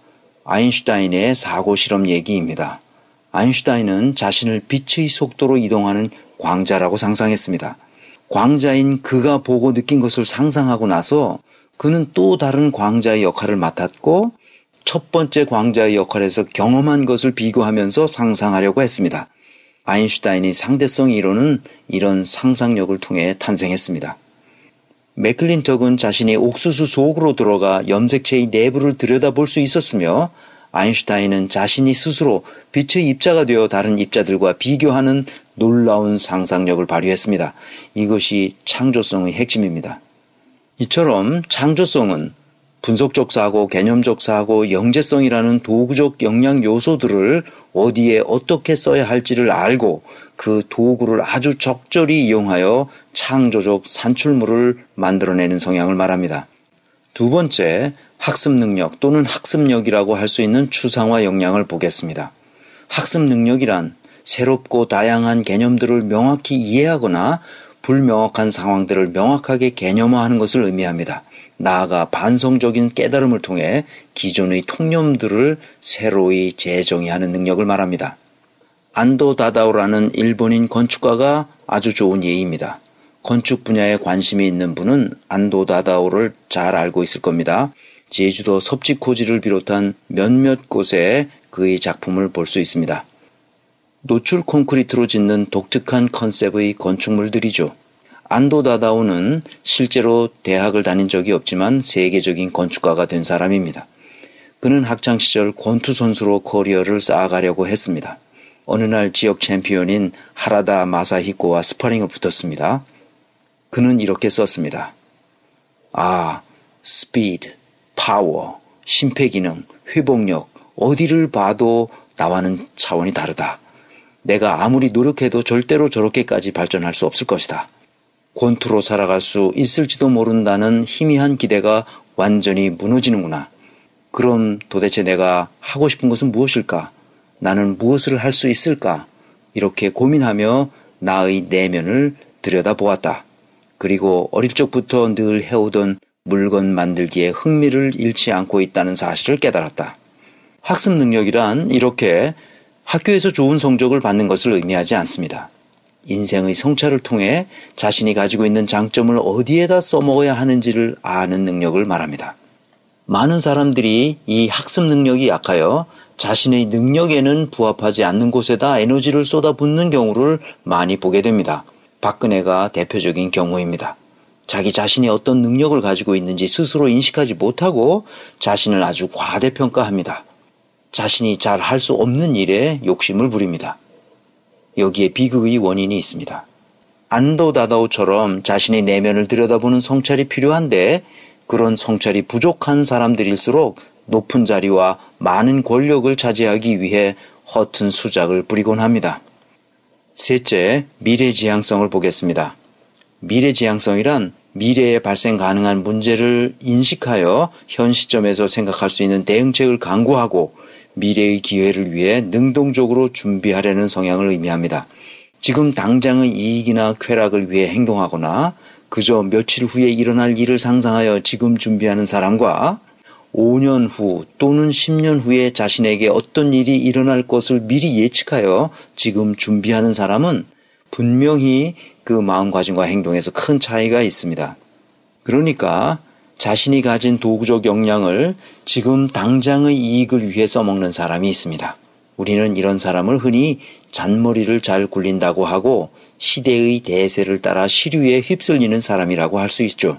아인슈타인의 사고실험 얘기입니다. 아인슈타인은 자신을 빛의 속도로 이동하는 광자라고 상상했습니다. 광자인 그가 보고 느낀 것을 상상하고 나서 그는 또 다른 광자의 역할을 맡았고 첫 번째 광자의 역할에서 경험한 것을 비교하면서 상상하려고 했습니다. 아인슈타인의 상대성 이론은 이런 상상력을 통해 탄생했습니다. 맥클린턱은 자신이 옥수수 속으로 들어가 염색체의 내부를 들여다볼 수 있었으며 아인슈타인은 자신이 스스로 빛의 입자가 되어 다른 입자들과 비교하는 놀라운 상상력을 발휘했습니다. 이것이 창조성의 핵심입니다. 이처럼 창조성은 분석적 사고, 개념적 사고, 영재성이라는 도구적 역량 요소들을 어디에 어떻게 써야 할지를 알고 그 도구를 아주 적절히 이용하여 창조적 산출물을 만들어내는 성향을 말합니다. 두 번째, 학습 능력 또는 학습력이라고 할 수 있는 추상화 역량을 보겠습니다. 학습 능력이란 새롭고 다양한 개념들을 명확히 이해하거나 불명확한 상황들을 명확하게 개념화하는 것을 의미합니다. 나아가 반성적인 깨달음을 통해 기존의 통념들을 새로이 재정의하는 능력을 말합니다. 안도 다다오라는 일본인 건축가가 아주 좋은 예입니다. 건축 분야에 관심이 있는 분은 안도 다다오를 잘 알고 있을 겁니다. 제주도 섭지코지를 비롯한 몇몇 곳에 그의 작품을 볼 수 있습니다. 노출 콘크리트로 짓는 독특한 컨셉의 건축물들이죠. 안도 다다오는 실제로 대학을 다닌 적이 없지만 세계적인 건축가가 된 사람입니다. 그는 학창시절 권투 선수로 커리어를 쌓아가려고 했습니다. 어느 날 지역 챔피언인 하라다 마사히코와 스파링을 붙었습니다. 그는 이렇게 썼습니다. 스피드, 파워, 심폐기능, 회복력, 어디를 봐도 나와는 차원이 다르다. 내가 아무리 노력해도 절대로 저렇게까지 발전할 수 없을 것이다. 권투로 살아갈 수 있을지도 모른다는 희미한 기대가 완전히 무너지는구나. 그럼 도대체 내가 하고 싶은 것은 무엇일까? 나는 무엇을 할 수 있을까? 이렇게 고민하며 나의 내면을 들여다보았다. 그리고 어릴 적부터 늘 해오던 물건 만들기에 흥미를 잃지 않고 있다는 사실을 깨달았다. 학습 능력이란 이렇게 학교에서 좋은 성적을 받는 것을 의미하지 않습니다. 인생의 성찰을 통해 자신이 가지고 있는 장점을 어디에다 써먹어야 하는지를 아는 능력을 말합니다. 많은 사람들이 이 학습 능력이 약하여 자신의 능력에는 부합하지 않는 곳에다 에너지를 쏟아붓는 경우를 많이 보게 됩니다. 박근혜가 대표적인 경우입니다. 자기 자신이 어떤 능력을 가지고 있는지 스스로 인식하지 못하고 자신을 아주 과대평가합니다. 자신이 잘 할 수 없는 일에 욕심을 부립니다. 여기에 비극의 원인이 있습니다. 안도 다다오처럼 자신의 내면을 들여다보는 성찰이 필요한데 그런 성찰이 부족한 사람들일수록 높은 자리와 많은 권력을 차지하기 위해 허튼 수작을 부리곤 합니다. 셋째, 미래지향성을 보겠습니다. 미래지향성이란 미래에 발생 가능한 문제를 인식하여 현 시점에서 생각할 수 있는 대응책을 강구하고 미래의 기회를 위해 능동적으로 준비하려는 성향을 의미합니다. 지금 당장의 이익이나 쾌락을 위해 행동하거나 그저 며칠 후에 일어날 일을 상상하여 지금 준비하는 사람과 5년 후 또는 10년 후에 자신에게 어떤 일이 일어날 것을 미리 예측하여 지금 준비하는 사람은 분명히 그 마음가짐과 행동에서 큰 차이가 있습니다. 그러니까 자신이 가진 도구적 역량을 지금 당장의 이익을 위해 써먹는 사람이 있습니다. 우리는 이런 사람을 흔히 잔머리를 잘 굴린다고 하고 시대의 대세를 따라 시류에 휩쓸리는 사람이라고 할 수 있죠.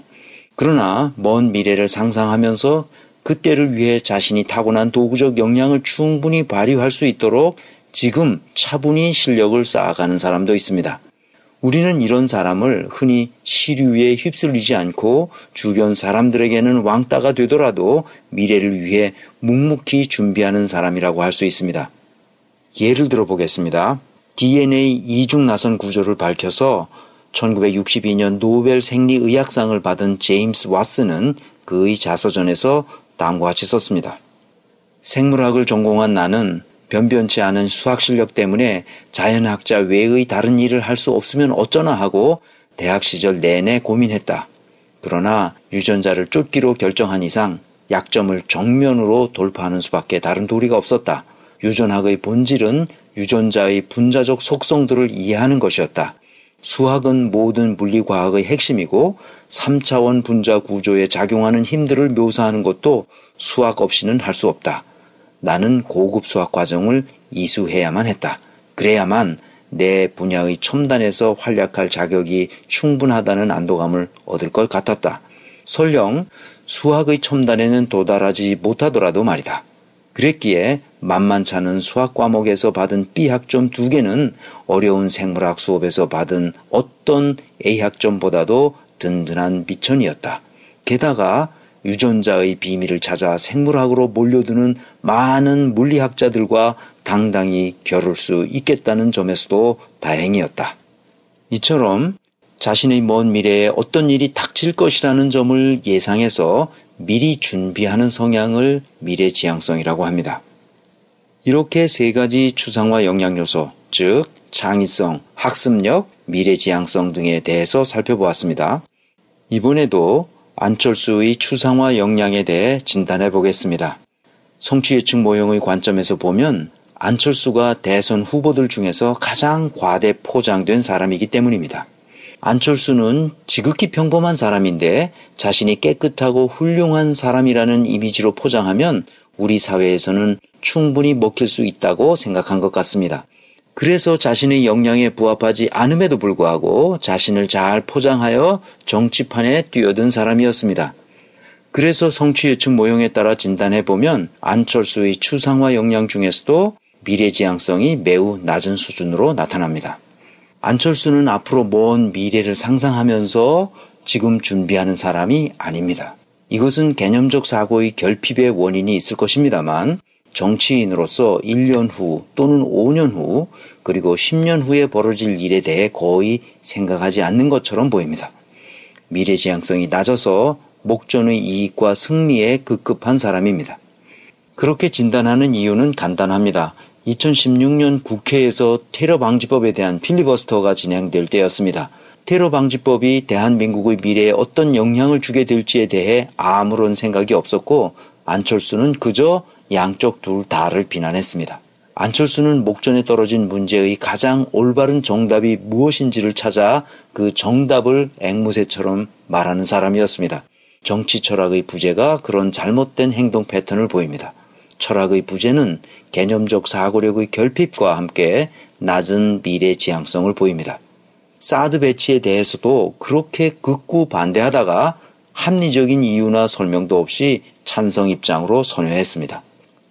그러나 먼 미래를 상상하면서 그때를 위해 자신이 타고난 도구적 역량을 충분히 발휘할 수 있도록 지금 차분히 실력을 쌓아가는 사람도 있습니다. 우리는 이런 사람을 흔히 시류에 휩쓸리지 않고 주변 사람들에게는 왕따가 되더라도 미래를 위해 묵묵히 준비하는 사람이라고 할 수 있습니다. 예를 들어 보겠습니다. DNA 이중나선 구조를 밝혀서 1962년 노벨 생리의학상을 받은 제임스 왓슨은 그의 자서전에서 다음과 같이 썼습니다. 생물학을 전공한 나는 변변치 않은 수학 실력 때문에 자연학자 외의 다른 일을 할 수 없으면 어쩌나 하고 대학 시절 내내 고민했다. 그러나 유전자를 쫓기로 결정한 이상 약점을 정면으로 돌파하는 수밖에 다른 도리가 없었다. 유전학의 본질은 유전자의 분자적 속성들을 이해하는 것이었다. 수학은 모든 물리과학의 핵심이고 3차원 분자 구조에 작용하는 힘들을 묘사하는 것도 수학 없이는 할 수 없다. 나는 고급 수학 과정을 이수해야만 했다. 그래야만 내 분야의 첨단에서 활약할 자격이 충분하다는 안도감을 얻을 것 같았다. 설령 수학의 첨단에는 도달하지 못하더라도 말이다. 그랬기에 만만찮은 수학 과목에서 받은 B학점 2개는 어려운 생물학 수업에서 받은 어떤 A학점보다도 든든한 미천이었다. 게다가 유전자의 비밀을 찾아 생물학으로 몰려드는 많은 물리학자들과 당당히 겨룰 수 있겠다는 점에서도 다행이었다. 이처럼 자신의 먼 미래에 어떤 일이 닥칠 것이라는 점을 예상해서 미리 준비하는 성향을 미래지향성이라고 합니다. 이렇게 세 가지 추상화 영향 요소, 즉 창의성, 학습력, 미래지향성 등에 대해서 살펴보았습니다. 이번에도 안철수의 추상화 역량에 대해 진단해 보겠습니다. 성취예측 모형의 관점에서 보면 안철수가 대선 후보들 중에서 가장 과대 포장된 사람이기 때문입니다. 안철수는 지극히 평범한 사람인데 자신이 깨끗하고 훌륭한 사람이라는 이미지로 포장하면 우리 사회에서는 충분히 먹힐 수 있다고 생각한 것 같습니다. 그래서 자신의 역량에 부합하지 않음에도 불구하고 자신을 잘 포장하여 정치판에 뛰어든 사람이었습니다. 그래서 성취예측 모형에 따라 진단해보면 안철수의 추상화 역량 중에서도 미래지향성이 매우 낮은 수준으로 나타납니다. 안철수는 앞으로 먼 미래를 상상하면서 지금 준비하는 사람이 아닙니다. 이것은 개념적 사고의 결핍의 원인이 있을 것입니다만 정치인으로서 1년 후 또는 5년 후 그리고 10년 후에 벌어질 일에 대해 거의 생각하지 않는 것처럼 보입니다. 미래지향성이 낮아서 목전의 이익과 승리에 급급한 사람입니다. 그렇게 진단하는 이유는 간단합니다. 2016년 국회에서 테러 방지법에 대한 필리버스터가 진행될 때였습니다. 테러 방지법이 대한민국의 미래에 어떤 영향을 주게 될지에 대해 아무런 생각이 없었고 안철수는 그저 양쪽 둘 다를 비난했습니다. 안철수는 목전에 떨어진 문제의 가장 올바른 정답이 무엇인지를 찾아 그 정답을 앵무새처럼 말하는 사람이었습니다. 정치 철학의 부재가 그런 잘못된 행동 패턴을 보입니다. 철학의 부재는 개념적 사고력의 결핍과 함께 낮은 미래 지향성을 보입니다. 사드 배치에 대해서도 그렇게 극구 반대하다가 합리적인 이유나 설명도 없이 찬성 입장으로 선회했습니다.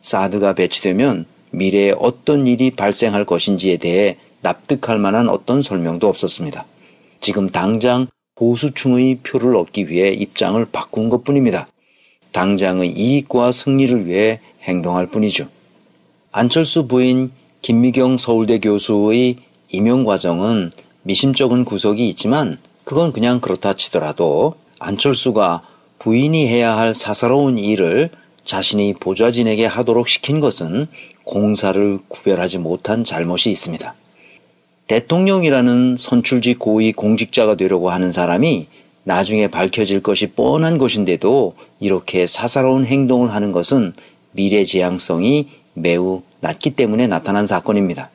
사드가 배치되면 미래에 어떤 일이 발생할 것인지에 대해 납득할 만한 어떤 설명도 없었습니다. 지금 당장 보수층의 표를 얻기 위해 입장을 바꾼 것뿐입니다. 당장의 이익과 승리를 위해 행동할 뿐이죠. 안철수 부인 김미경 서울대 교수의 임용 과정은 미심쩍은 구석이 있지만 그건 그냥 그렇다 치더라도 안철수가 부인이 해야 할 사사로운 일을 자신이 보좌진에게 하도록 시킨 것은 공사를 구별하지 못한 잘못이 있습니다. 대통령이라는 선출직 고위 공직자가 되려고 하는 사람이 나중에 밝혀질 것이 뻔한 것인데도 이렇게 사사로운 행동을 하는 것은 미래지향성이 매우 낮기 때문에 나타난 사건입니다.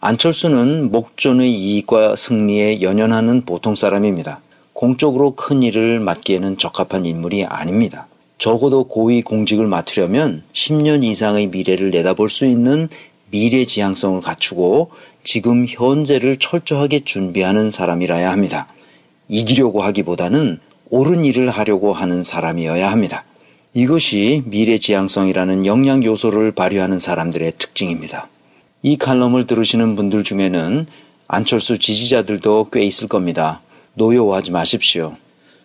안철수는 목전의 이익과 승리에 연연하는 보통 사람입니다. 공적으로 큰 일을 맡기에는 적합한 인물이 아닙니다. 적어도 고위 공직을 맡으려면 10년 이상의 미래를 내다볼 수 있는 미래지향성을 갖추고 지금 현재를 철저하게 준비하는 사람이라야 합니다. 이기려고 하기보다는 옳은 일을 하려고 하는 사람이어야 합니다. 이것이 미래지향성이라는 영양 요소를 발휘하는 사람들의 특징입니다. 이 칼럼을 들으시는 분들 중에는 안철수 지지자들도 꽤 있을 겁니다. 노여워하지 마십시오.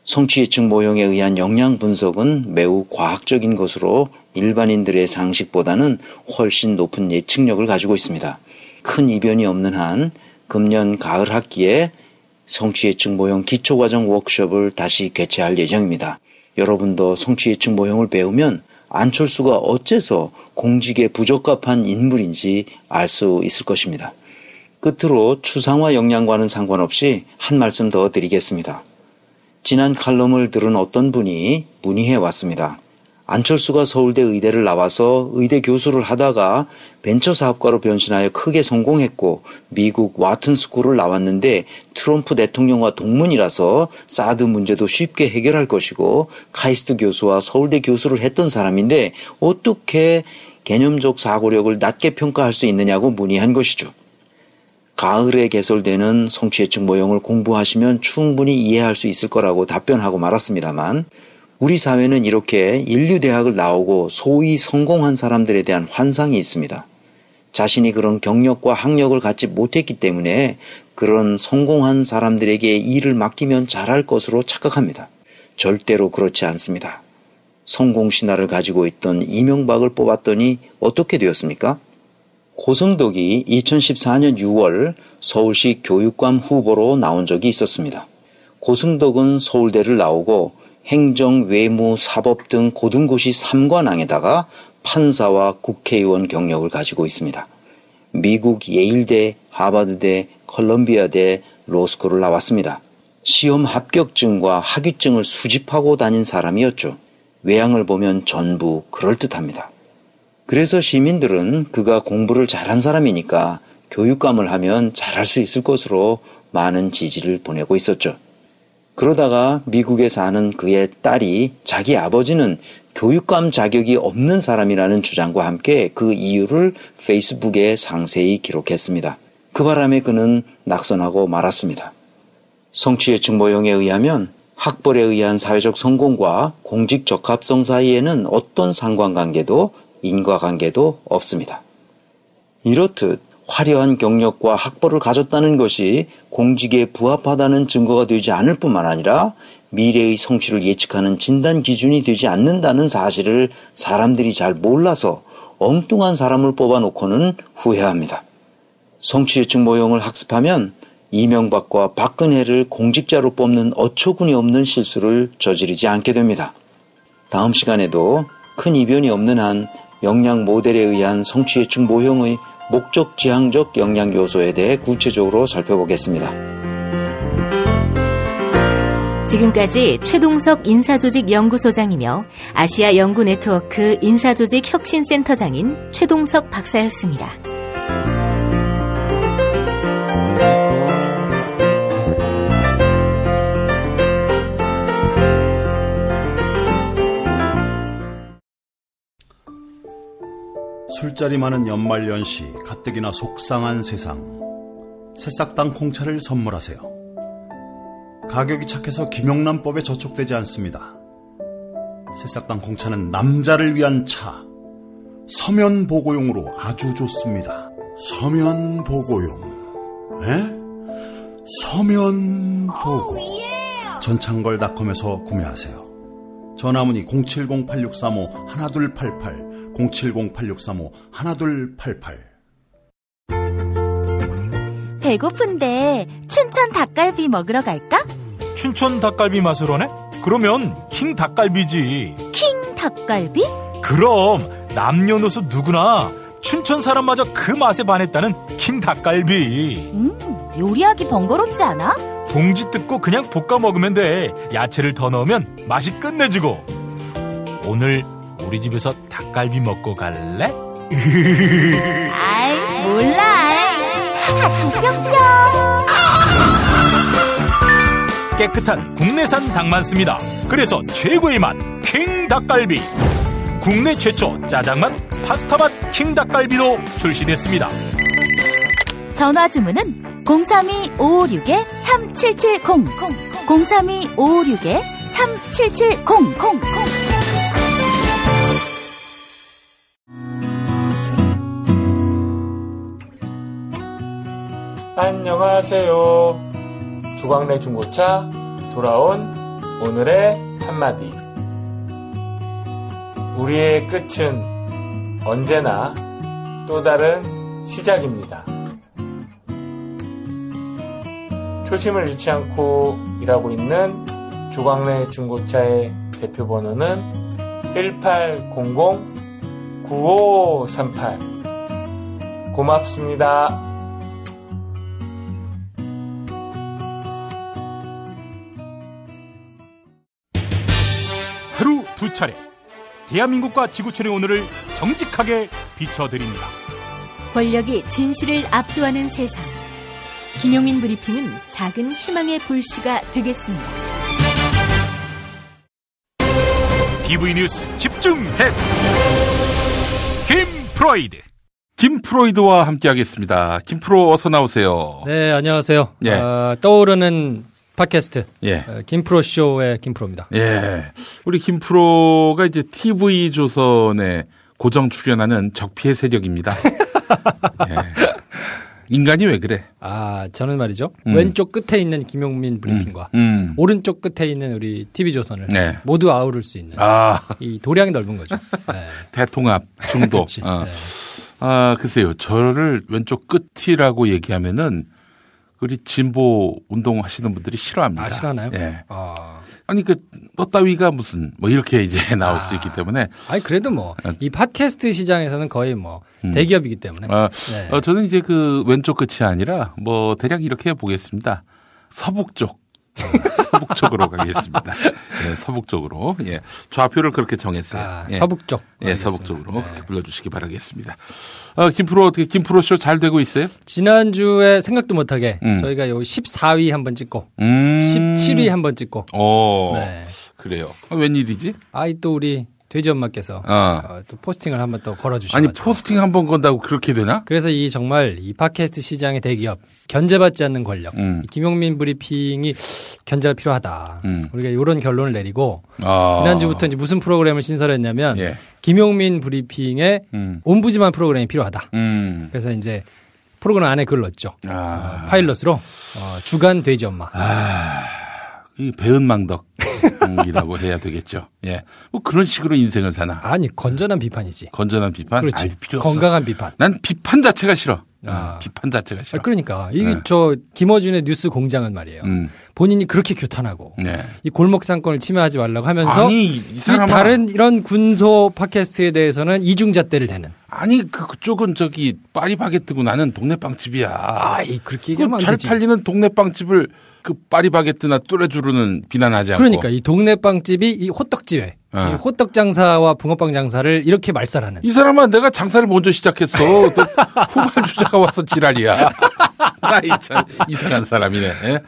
성취예측 모형에 의한 영양 분석은 매우 과학적인 것으로 일반인들의 상식보다는 훨씬 높은 예측력을 가지고 있습니다. 큰 이변이 없는 한 금년 가을 학기에 성취예측 모형 기초과정 워크숍을 다시 개최할 예정입니다. 여러분도 성취예측 모형을 배우면 안철수가 어째서 공직에 부적합한 인물인지 알 수 있을 것입니다. 끝으로 추상화 역량과는 상관없이 한 말씀 더 드리겠습니다. 지난 칼럼을 들은 어떤 분이 문의해 왔습니다. 안철수가 서울대 의대를 나와서 의대 교수를 하다가 벤처사업가로 변신하여 크게 성공했고 미국 와튼스쿨을 나왔는데 트럼프 대통령과 동문이라서 사드 문제도 쉽게 해결할 것이고 카이스트 교수와 서울대 교수를 했던 사람인데 어떻게 개념적 사고력을 낮게 평가할 수 있느냐고 문의한 것이죠. 가을에 개설되는 성취예측 모형을 공부하시면 충분히 이해할 수 있을 거라고 답변하고 말았습니다만 우리 사회는 이렇게 인류대학을 나오고 소위 성공한 사람들에 대한 환상이 있습니다. 자신이 그런 경력과 학력을 갖지 못했기 때문에 그런 성공한 사람들에게 일을 맡기면 잘할 것으로 착각합니다. 절대로 그렇지 않습니다. 성공 신화를 가지고 있던 이명박을 뽑았더니 어떻게 되었습니까? 고승덕이 2014년 6월 서울시 교육감 후보로 나온 적이 있었습니다. 고승덕은 서울대를 나오고 행정, 외무, 사법 등 고등고시 3관왕에다가 판사와 국회의원 경력을 가지고 있습니다. 미국 예일대, 하버드대, 컬럼비아대 로스쿨을 나왔습니다. 시험 합격증과 학위증을 수집하고 다닌 사람이었죠. 외양을 보면 전부 그럴듯합니다. 그래서 시민들은 그가 공부를 잘한 사람이니까 교육감을 하면 잘할 수 있을 것으로 많은 지지를 보내고 있었죠. 그러다가 미국에 사는 그의 딸이 자기 아버지는 교육감 자격이 없는 사람이라는 주장과 함께 그 이유를 페이스북에 상세히 기록했습니다. 그 바람에 그는 낙선하고 말았습니다. 성취예측 모형에 의하면 학벌에 의한 사회적 성공과 공직 적합성 사이에는 어떤 상관관계도 인과관계도 없습니다. 이렇듯 화려한 경력과 학벌을 가졌다는 것이 공직에 부합하다는 증거가 되지 않을 뿐만 아니라 미래의 성취를 예측하는 진단 기준이 되지 않는다는 사실을 사람들이 잘 몰라서 엉뚱한 사람을 뽑아놓고는 후회합니다. 성취예측 모형을 학습하면 이명박과 박근혜를 공직자로 뽑는 어처구니 없는 실수를 저지르지 않게 됩니다. 다음 시간에도 큰 이변이 없는 한 영양 모델에 의한 성취예측 모형의 목적 지향적 영양 요소에 대해 구체적으로 살펴보겠습니다. 지금까지 최동석 인사조직연구소장이며 아시아 연구 네트워크 인사조직 혁신센터장인 최동석 박사였습니다. 술자리 많은 연말연시 가뜩이나 속상한 세상. 새싹당 콩차를 선물하세요. 가격이 착해서 김영란법에 저촉되지 않습니다. 새싹당 콩차는 남자를 위한 차. 서면보고용으로 아주 좋습니다. 서면보고용. 서면보고. 전창걸닷컴에서 구매하세요. 전화문의 070-8635-1288 070-8635-1288. 배고픈데 춘천 닭갈비 먹으러 갈까? 춘천 닭갈비 맛을 원해? 그러면 킹 닭갈비지. 킹 닭갈비? 그럼 남녀노소 누구나 춘천 사람마저 그 맛에 반했다는 킹 닭갈비. 요리하기 번거롭지 않아? 봉지 뜯고 그냥 볶아 먹으면 돼. 야채를 더 넣으면 맛이 끝내주고. 오늘 우리 집에서 닭갈비 먹고 갈래? 아이 몰라. 하트 뿅뿅. 깨끗한 국내산 닭만 씁니다. 그래서 최고의 맛 킹 닭갈비. 국내 최초 짜장맛 파스타맛 킹 닭갈비도 출시됐습니다. 전화 주문은 032-556-3770 032-556-3770. 안녕하세요. 조광래 중고차 돌아온 오늘의 한마디. 우리의 끝은 언제나 또 다른 시작입니다. 초심을 잃지 않고 일하고 있는 조광래 중고차의 대표 번호는 1800-9538. 고맙습니다. 하루 두 차례 대한민국과 지구촌의 오늘을 정직하게 비춰드립니다. 권력이 진실을 압도하는 세상. 김용민 브리핑은 작은 희망의 불씨가 되겠습니다. TV 뉴스 집중해. 김프로이드. 김프로이드와 함께하겠습니다. 김프로 어서 나오세요. 네, 안녕하세요. 예. 떠오르는 팟캐스트 예. 김프로쇼의 김프로입니다. 예, 우리 김프로가 이제 TV 조선에 고정 출연하는 적폐 세력입니다. 예. 인간이 왜 그래? 저는 말이죠. 왼쪽 끝에 있는 김용민 브리핑과 오른쪽 끝에 있는 우리 TV조선을 네. 모두 아우를 수 있는 이 도량이 넓은 거죠. 네. 대통합 중도. 네. 글쎄요. 저를 왼쪽 끝이라고 얘기하면은 우리 진보 운동하시는 분들이 싫어합니다. 싫어하나요? 예. 아니 너 따위가 무슨 뭐 이렇게 이제 나올 수 있기 때문에. 아니 그래도 뭐 이 팟캐스트 시장에서는 거의 뭐 대기업이기 때문에. 네. 저는 이제 그 왼쪽 끝이 아니라 뭐 대략 이렇게 보겠습니다. 서북 쪽. 서북 쪽으로 가겠습니다. 예, 서북 쪽으로. 예. 좌표를 그렇게 정했어요. 예. 서북 쪽. 예, 서북 쪽으로 그렇게 불러주시기 바라겠습니다. 김프로 어떻게 김프로쇼 잘 되고 있어요? 지난주에 생각도 못하게 저희가 요 14위 한번 찍고 17위 한번 찍고. 네. 그래요. 웬일이지? 또 우리 돼지 엄마께서 또 포스팅을 한번 또 걸어주시고. 아니 포스팅 한번 건다고 그렇게 되나? 그래서 이 정말 이 팟캐스트 시장의 대기업 견제받지 않는 권력 김용민 브리핑이 견제가 필요하다. 우리가 이런 결론을 내리고 지난주부터 이제 무슨 프로그램을 신설했냐면 김용민 브리핑의 옴부즈만 프로그램이 필요하다. 그래서 이제 프로그램 안에 그걸 넣었죠. 파일럿으로 주간 돼지 엄마. 이 배은망덕이라고 해야 되겠죠. 예. 뭐 그런 식으로 인생을 사나. 아니, 건전한 비판이지. 건전한 비판? 그렇지. 아니, 필요 없어. 건강한 비판. 난 비판 자체가 싫어. 비판 자체가 싫어. 그러니까 이게 저 김어준의 뉴스 공장은 말이에요. 본인이 그렇게 규탄하고 이 골목 상권을 침해하지 말라고 하면서 아니, 이 사람아. 다른 이런 군소 팟캐스트에 대해서는 이중잣대를 대는. 아니 그쪽은 저기 파리바게뜨고 나는 동네 빵집이야. 아이 그렇게 얘기하면 안 잘 되지. 팔리는 동네 빵집을 그 파리바게뜨나 뚜레쥬르는 비난하지 않고. 그러니까 이 동네 빵집이 이 호떡집에 이 호떡 장사와 붕어빵 장사를 이렇게 말살하는. 이 사람아 내가 장사를 먼저 시작했어. 후발주자가 와서 지랄이야. 나이 참 이상한 사람이네. 예?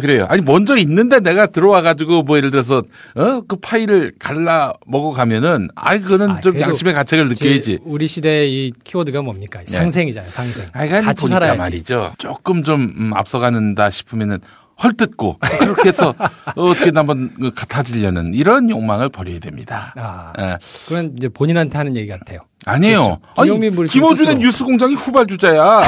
그래요. 아니 먼저 있는데 내가 들어와가지고 뭐 예를 들어서 그 파이를 갈라 먹어가면은 그거는 좀 양심의 가책을 느껴야지. 우리 시대의 이 키워드가 뭡니까? 상생이잖아요. 상생. 같이 살아야지. 말이죠. 조금 좀 앞서가는다 싶으면은 헐뜯고 그렇게 해서 어떻게 한번 같아지려는 이런 욕망을 버려야 됩니다. 그건 이제 본인한테 하는 얘기 같아요. 아니에요. 그렇죠. 김어준의 뉴스 공장이 후발주자야.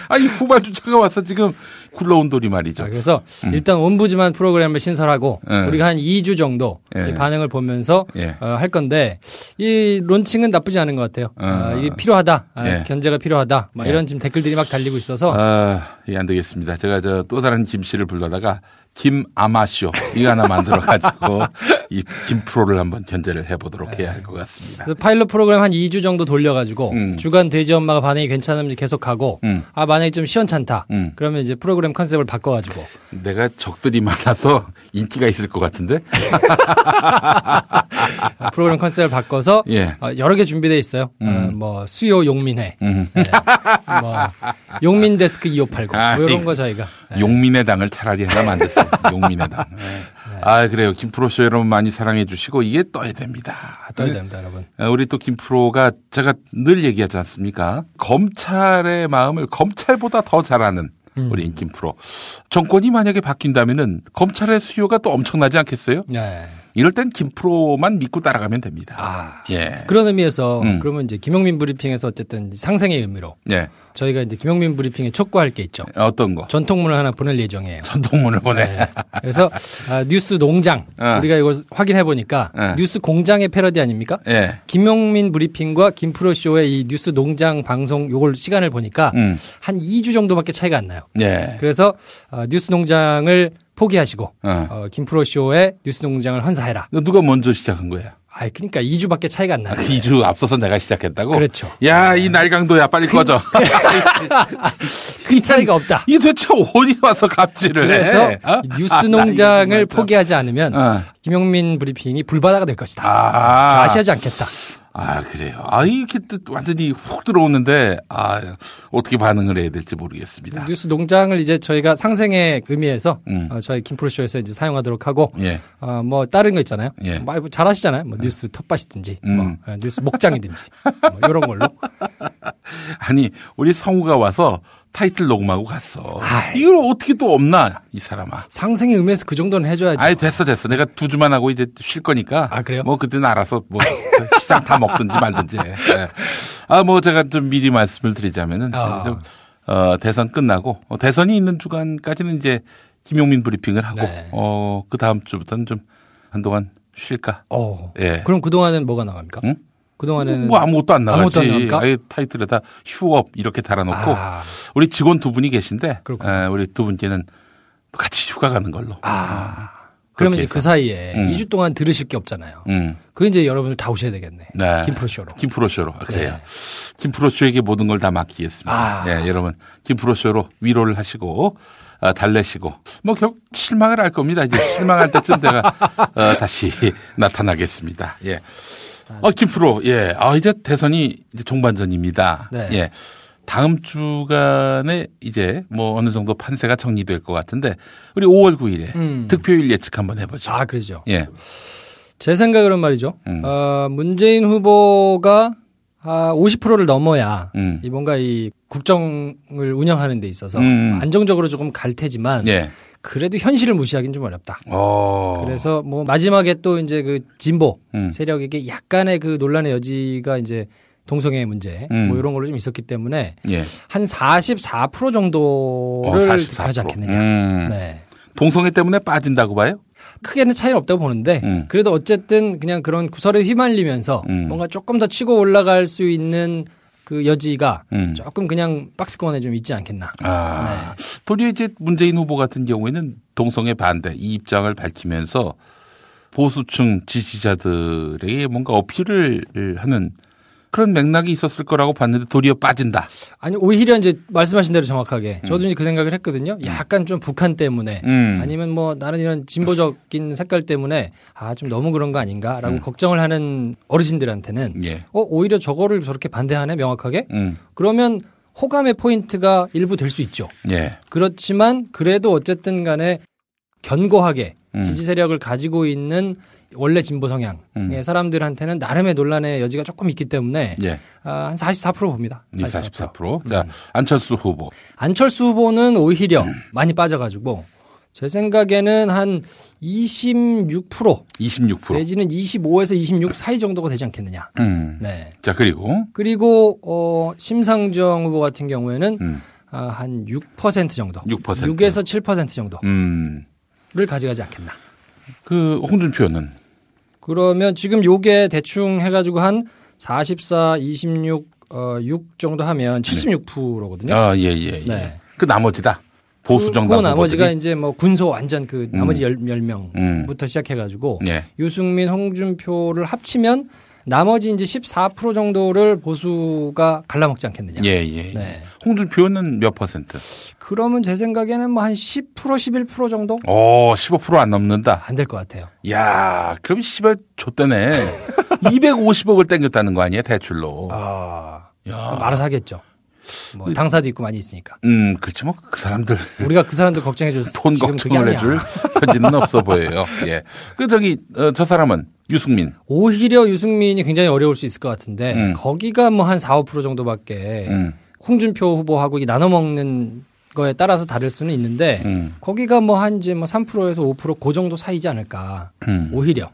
아니 후발주자가 와서 지금 굴러온 돌이 말이죠. 그래서 일단 옴부즈만 프로그램을 신설하고 우리가 한 2주 정도 이 반응을 보면서 할 건데 이 론칭은 나쁘지 않은 것 같아요. 이게 필요하다. 견제가 필요하다. 막 이런 지금 댓글들이 막 달리고 있어서. 안 되겠습니다. 제가 또 다른 김 씨를 불러다가 김아마쇼 이거 하나 만들어가지고 이 김프로를 한번 견제를 해보도록 해야 할 것 같습니다. 그래서 파일럿 프로그램 한 2주 정도 돌려가지고 주간 돼지 엄마가 반응이 괜찮은지 계속하고 만약에 좀 시원찮다 그러면 이제 프로그램 컨셉을 바꿔가지고 내가 적들이 많아서 인기가 있을 것 같은데 프로그램 컨셉을 바꿔서 여러 개 준비되어 있어요. 뭐 수요 용민회 뭐 용민 데스크 2580 뭐 이런 거 저희가 용민의 당을 차라리 하나 만들었어요. 용민의 당. 그래요. 김프로쇼 여러분 많이 사랑해 주시고 이게 떠야 됩니다. 떠야 됩니다, 여러분. 우리 또 김프로가 제가 늘 얘기하지 않습니까? 검찰의 마음을 검찰보다 더 잘하는 우리 김프로. 정권이 만약에 바뀐다면은 검찰의 수요가 또 엄청나지 않겠어요? 네. 이럴 땐 김프로만 믿고 따라가면 됩니다. 그런 의미에서 그러면 이제 김용민 브리핑에서 어쨌든 상생의 의미로 저희가 이제 김용민 브리핑에 촉구할 게 있죠. 어떤 거? 전통문을 하나 보낼 예정이에요. 전통문을 보내. 그래서 뉴스 농장 우리가 이걸 확인해 보니까 뉴스 공장의 패러디 아닙니까? 김용민 브리핑과 김프로 쇼의 이 뉴스 농장 방송 요걸 시간을 보니까 한 2주 정도밖에 차이가 안 나요. 그래서 뉴스 농장을 포기하시고 김프로 쇼의 뉴스 농장을 헌사해라. 누가 먼저 시작한 거야? 그러니까 2주밖에 차이가 안 나요. 2주 앞서서 내가 시작했다고? 그렇죠. 야, 이 날강도야, 빨리 꺼져. 그 차이가 없다. 이 대체 어디 와서 갑질을 그래서 해? 뉴스 농장을 포기하지 않으면 김용민 브리핑이 불바다가 될 것이다. 좌시하지 않겠다. 그래요. 이렇게 완전히 훅 들어오는데, 어떻게 반응을 해야 될지 모르겠습니다. 뉴스 농장을 이제 저희가 상생의 의미에서, 저희 김프로쇼에서 이제 사용하도록 하고, 뭐, 다른 거 있잖아요. 뭐 잘하시잖아요. 뭐, 뉴스 텃밭이든지, 뭐, 뉴스 목장이든지, 뭐, 이런 걸로. 아니, 우리 성우가 와서 타이틀 녹음하고 갔어. 이걸 어떻게 또 없나, 이 사람아. 상생의 의미에서 그 정도는 해줘야지. 됐어. 내가 2주만 하고 이제 쉴 거니까. 그래요? 뭐, 그때는 알아서 뭐, 시장 다 먹든지 말든지. 뭐, 제가 좀 미리 말씀을 드리자면은, 좀, 대선 끝나고, 대선이 있는 주간까지는 이제 김용민 브리핑을 하고, 그 다음 주부터는 좀 한동안 쉴까. 그럼 그동안은 뭐가 나갑니까? 응? 그동안에는 뭐 아무것도 안 나가지. 아예 타이틀에다 휴업 이렇게 달아놓고 우리 직원 2분이 계신데 우리 2분께는 같이 휴가 가는 걸로. 그러면 이제 그 사이에 2주 동안 들으실 게 없잖아요. 그 이제 여러분들 다 오셔야 되겠네. 김프로쇼로. 김프로쇼로. 그래요. 김프로쇼에게 모든 걸 다 맡기겠습니다. 여러분 김프로쇼로 위로를 하시고 달래시고 뭐 결국 실망을 할 겁니다. 이제 실망할 때쯤 내가 다시 나타나겠습니다. 김프로, 이제 대선이 이제 종반전입니다. 다음 주간에 이제 뭐 어느 정도 판세가 정리될 것 같은데, 우리 5월 9일에 득표율 예측 한번 해보죠. 그러죠. 제 생각으로는 말이죠. 문재인 후보가 50%를 넘어야 뭔가 이 국정을 운영하는 데 있어서 안정적으로 조금 갈 테지만 그래도 현실을 무시하기는 좀 어렵다. 그래서 뭐 마지막에 또 이제 그 진보 세력에게 약간의 그 논란의 여지가 이제 동성애 문제 뭐 이런 걸로 좀 있었기 때문에 예. 한 44% 정도를 득표하지 않겠느냐. 네. 동성애 때문에 빠진다고 봐요? 크게는 차이는 없다고 보는데 그래도 어쨌든 그냥 그런 구설에 휘말리면서 뭔가 조금 더 치고 올라갈 수 있는 그 여지가 조금 그냥 박스권에 좀 있지 않겠나. 아, 네. 도리어 이제 문재인 후보 같은 경우에는 동성애 반대 이 입장을 밝히면서 보수층 지지자들에게 뭔가 어필을 하는 그런 맥락이 있었을 거라고 봤는데 도리어 빠진다. 아니 오히려 이제 말씀하신 대로 정확하게 저도 이제 그 생각을 했거든요. 약간 좀 북한 때문에 아니면 뭐 나는 이런 진보적인 색깔 때문에 좀 너무 그런 거 아닌가라고 걱정을 하는 어르신들한테는 예. 오히려 저거를 저렇게 반대하네 명확하게. 그러면 호감의 포인트가 일부 될 수 있죠. 예. 그렇지만 그래도 어쨌든 간에 견고하게 지지 세력을 가지고 있는 원래 진보 성향의 사람들한테는 나름의 논란의 여지가 조금 있기 때문에 예. 한 44% 봅니다. 44%. 자, 안철수 후보. 안철수 후보는 오히려 많이 빠져가지고 제 생각에는 한 26% 내지는 25에서 26 사이 정도가 되지 않겠느냐. 네. 자, 그리고 심상정 후보 같은 경우에는 한 6% 정도. 6에서 7% 정도를 가져가지 않겠나. 그 홍준표는? 그러면 지금 요게 대충 해가지고 한 44, 26, 6 정도 하면 76%거든요. 아, 예. 네. 그 나머지다. 보수 정당 그 나머지가 이제 뭐 군소 완전 그 나머지 10명부터 시작해가지고 예. 유승민, 홍준표를 합치면 나머지 이제 14% 정도를 보수가 갈라먹지 않겠느냐. 예. 네. 홍준표는 몇 퍼센트? 그러면 제 생각에는 뭐 한 10%, 11% 정도? 15% 안 넘는다. 안 될 것 같아요. 야, 그럼 씨발 좆대네. 250억을 땡겼다는 거 아니야, 대출로. 알아서 하겠죠. 뭐 당사도 있고 많이 있으니까. 그렇지 뭐 그 사람들 우리가 그 사람들 걱정해 줄 돈 걱정을 해줄 현지는 없어 보여요. 예. 저 사람은 유승민. 오히려 유승민이 굉장히 어려울 수 있을 것 같은데 거기가 뭐 한 4, 5% 정도밖에 홍준표 후보하고 나눠 먹는 거에 따라서 다를 수는 있는데 거기가 뭐 한 이제 뭐 3%에서 5% 그 정도 사이지 않을까. 오히려.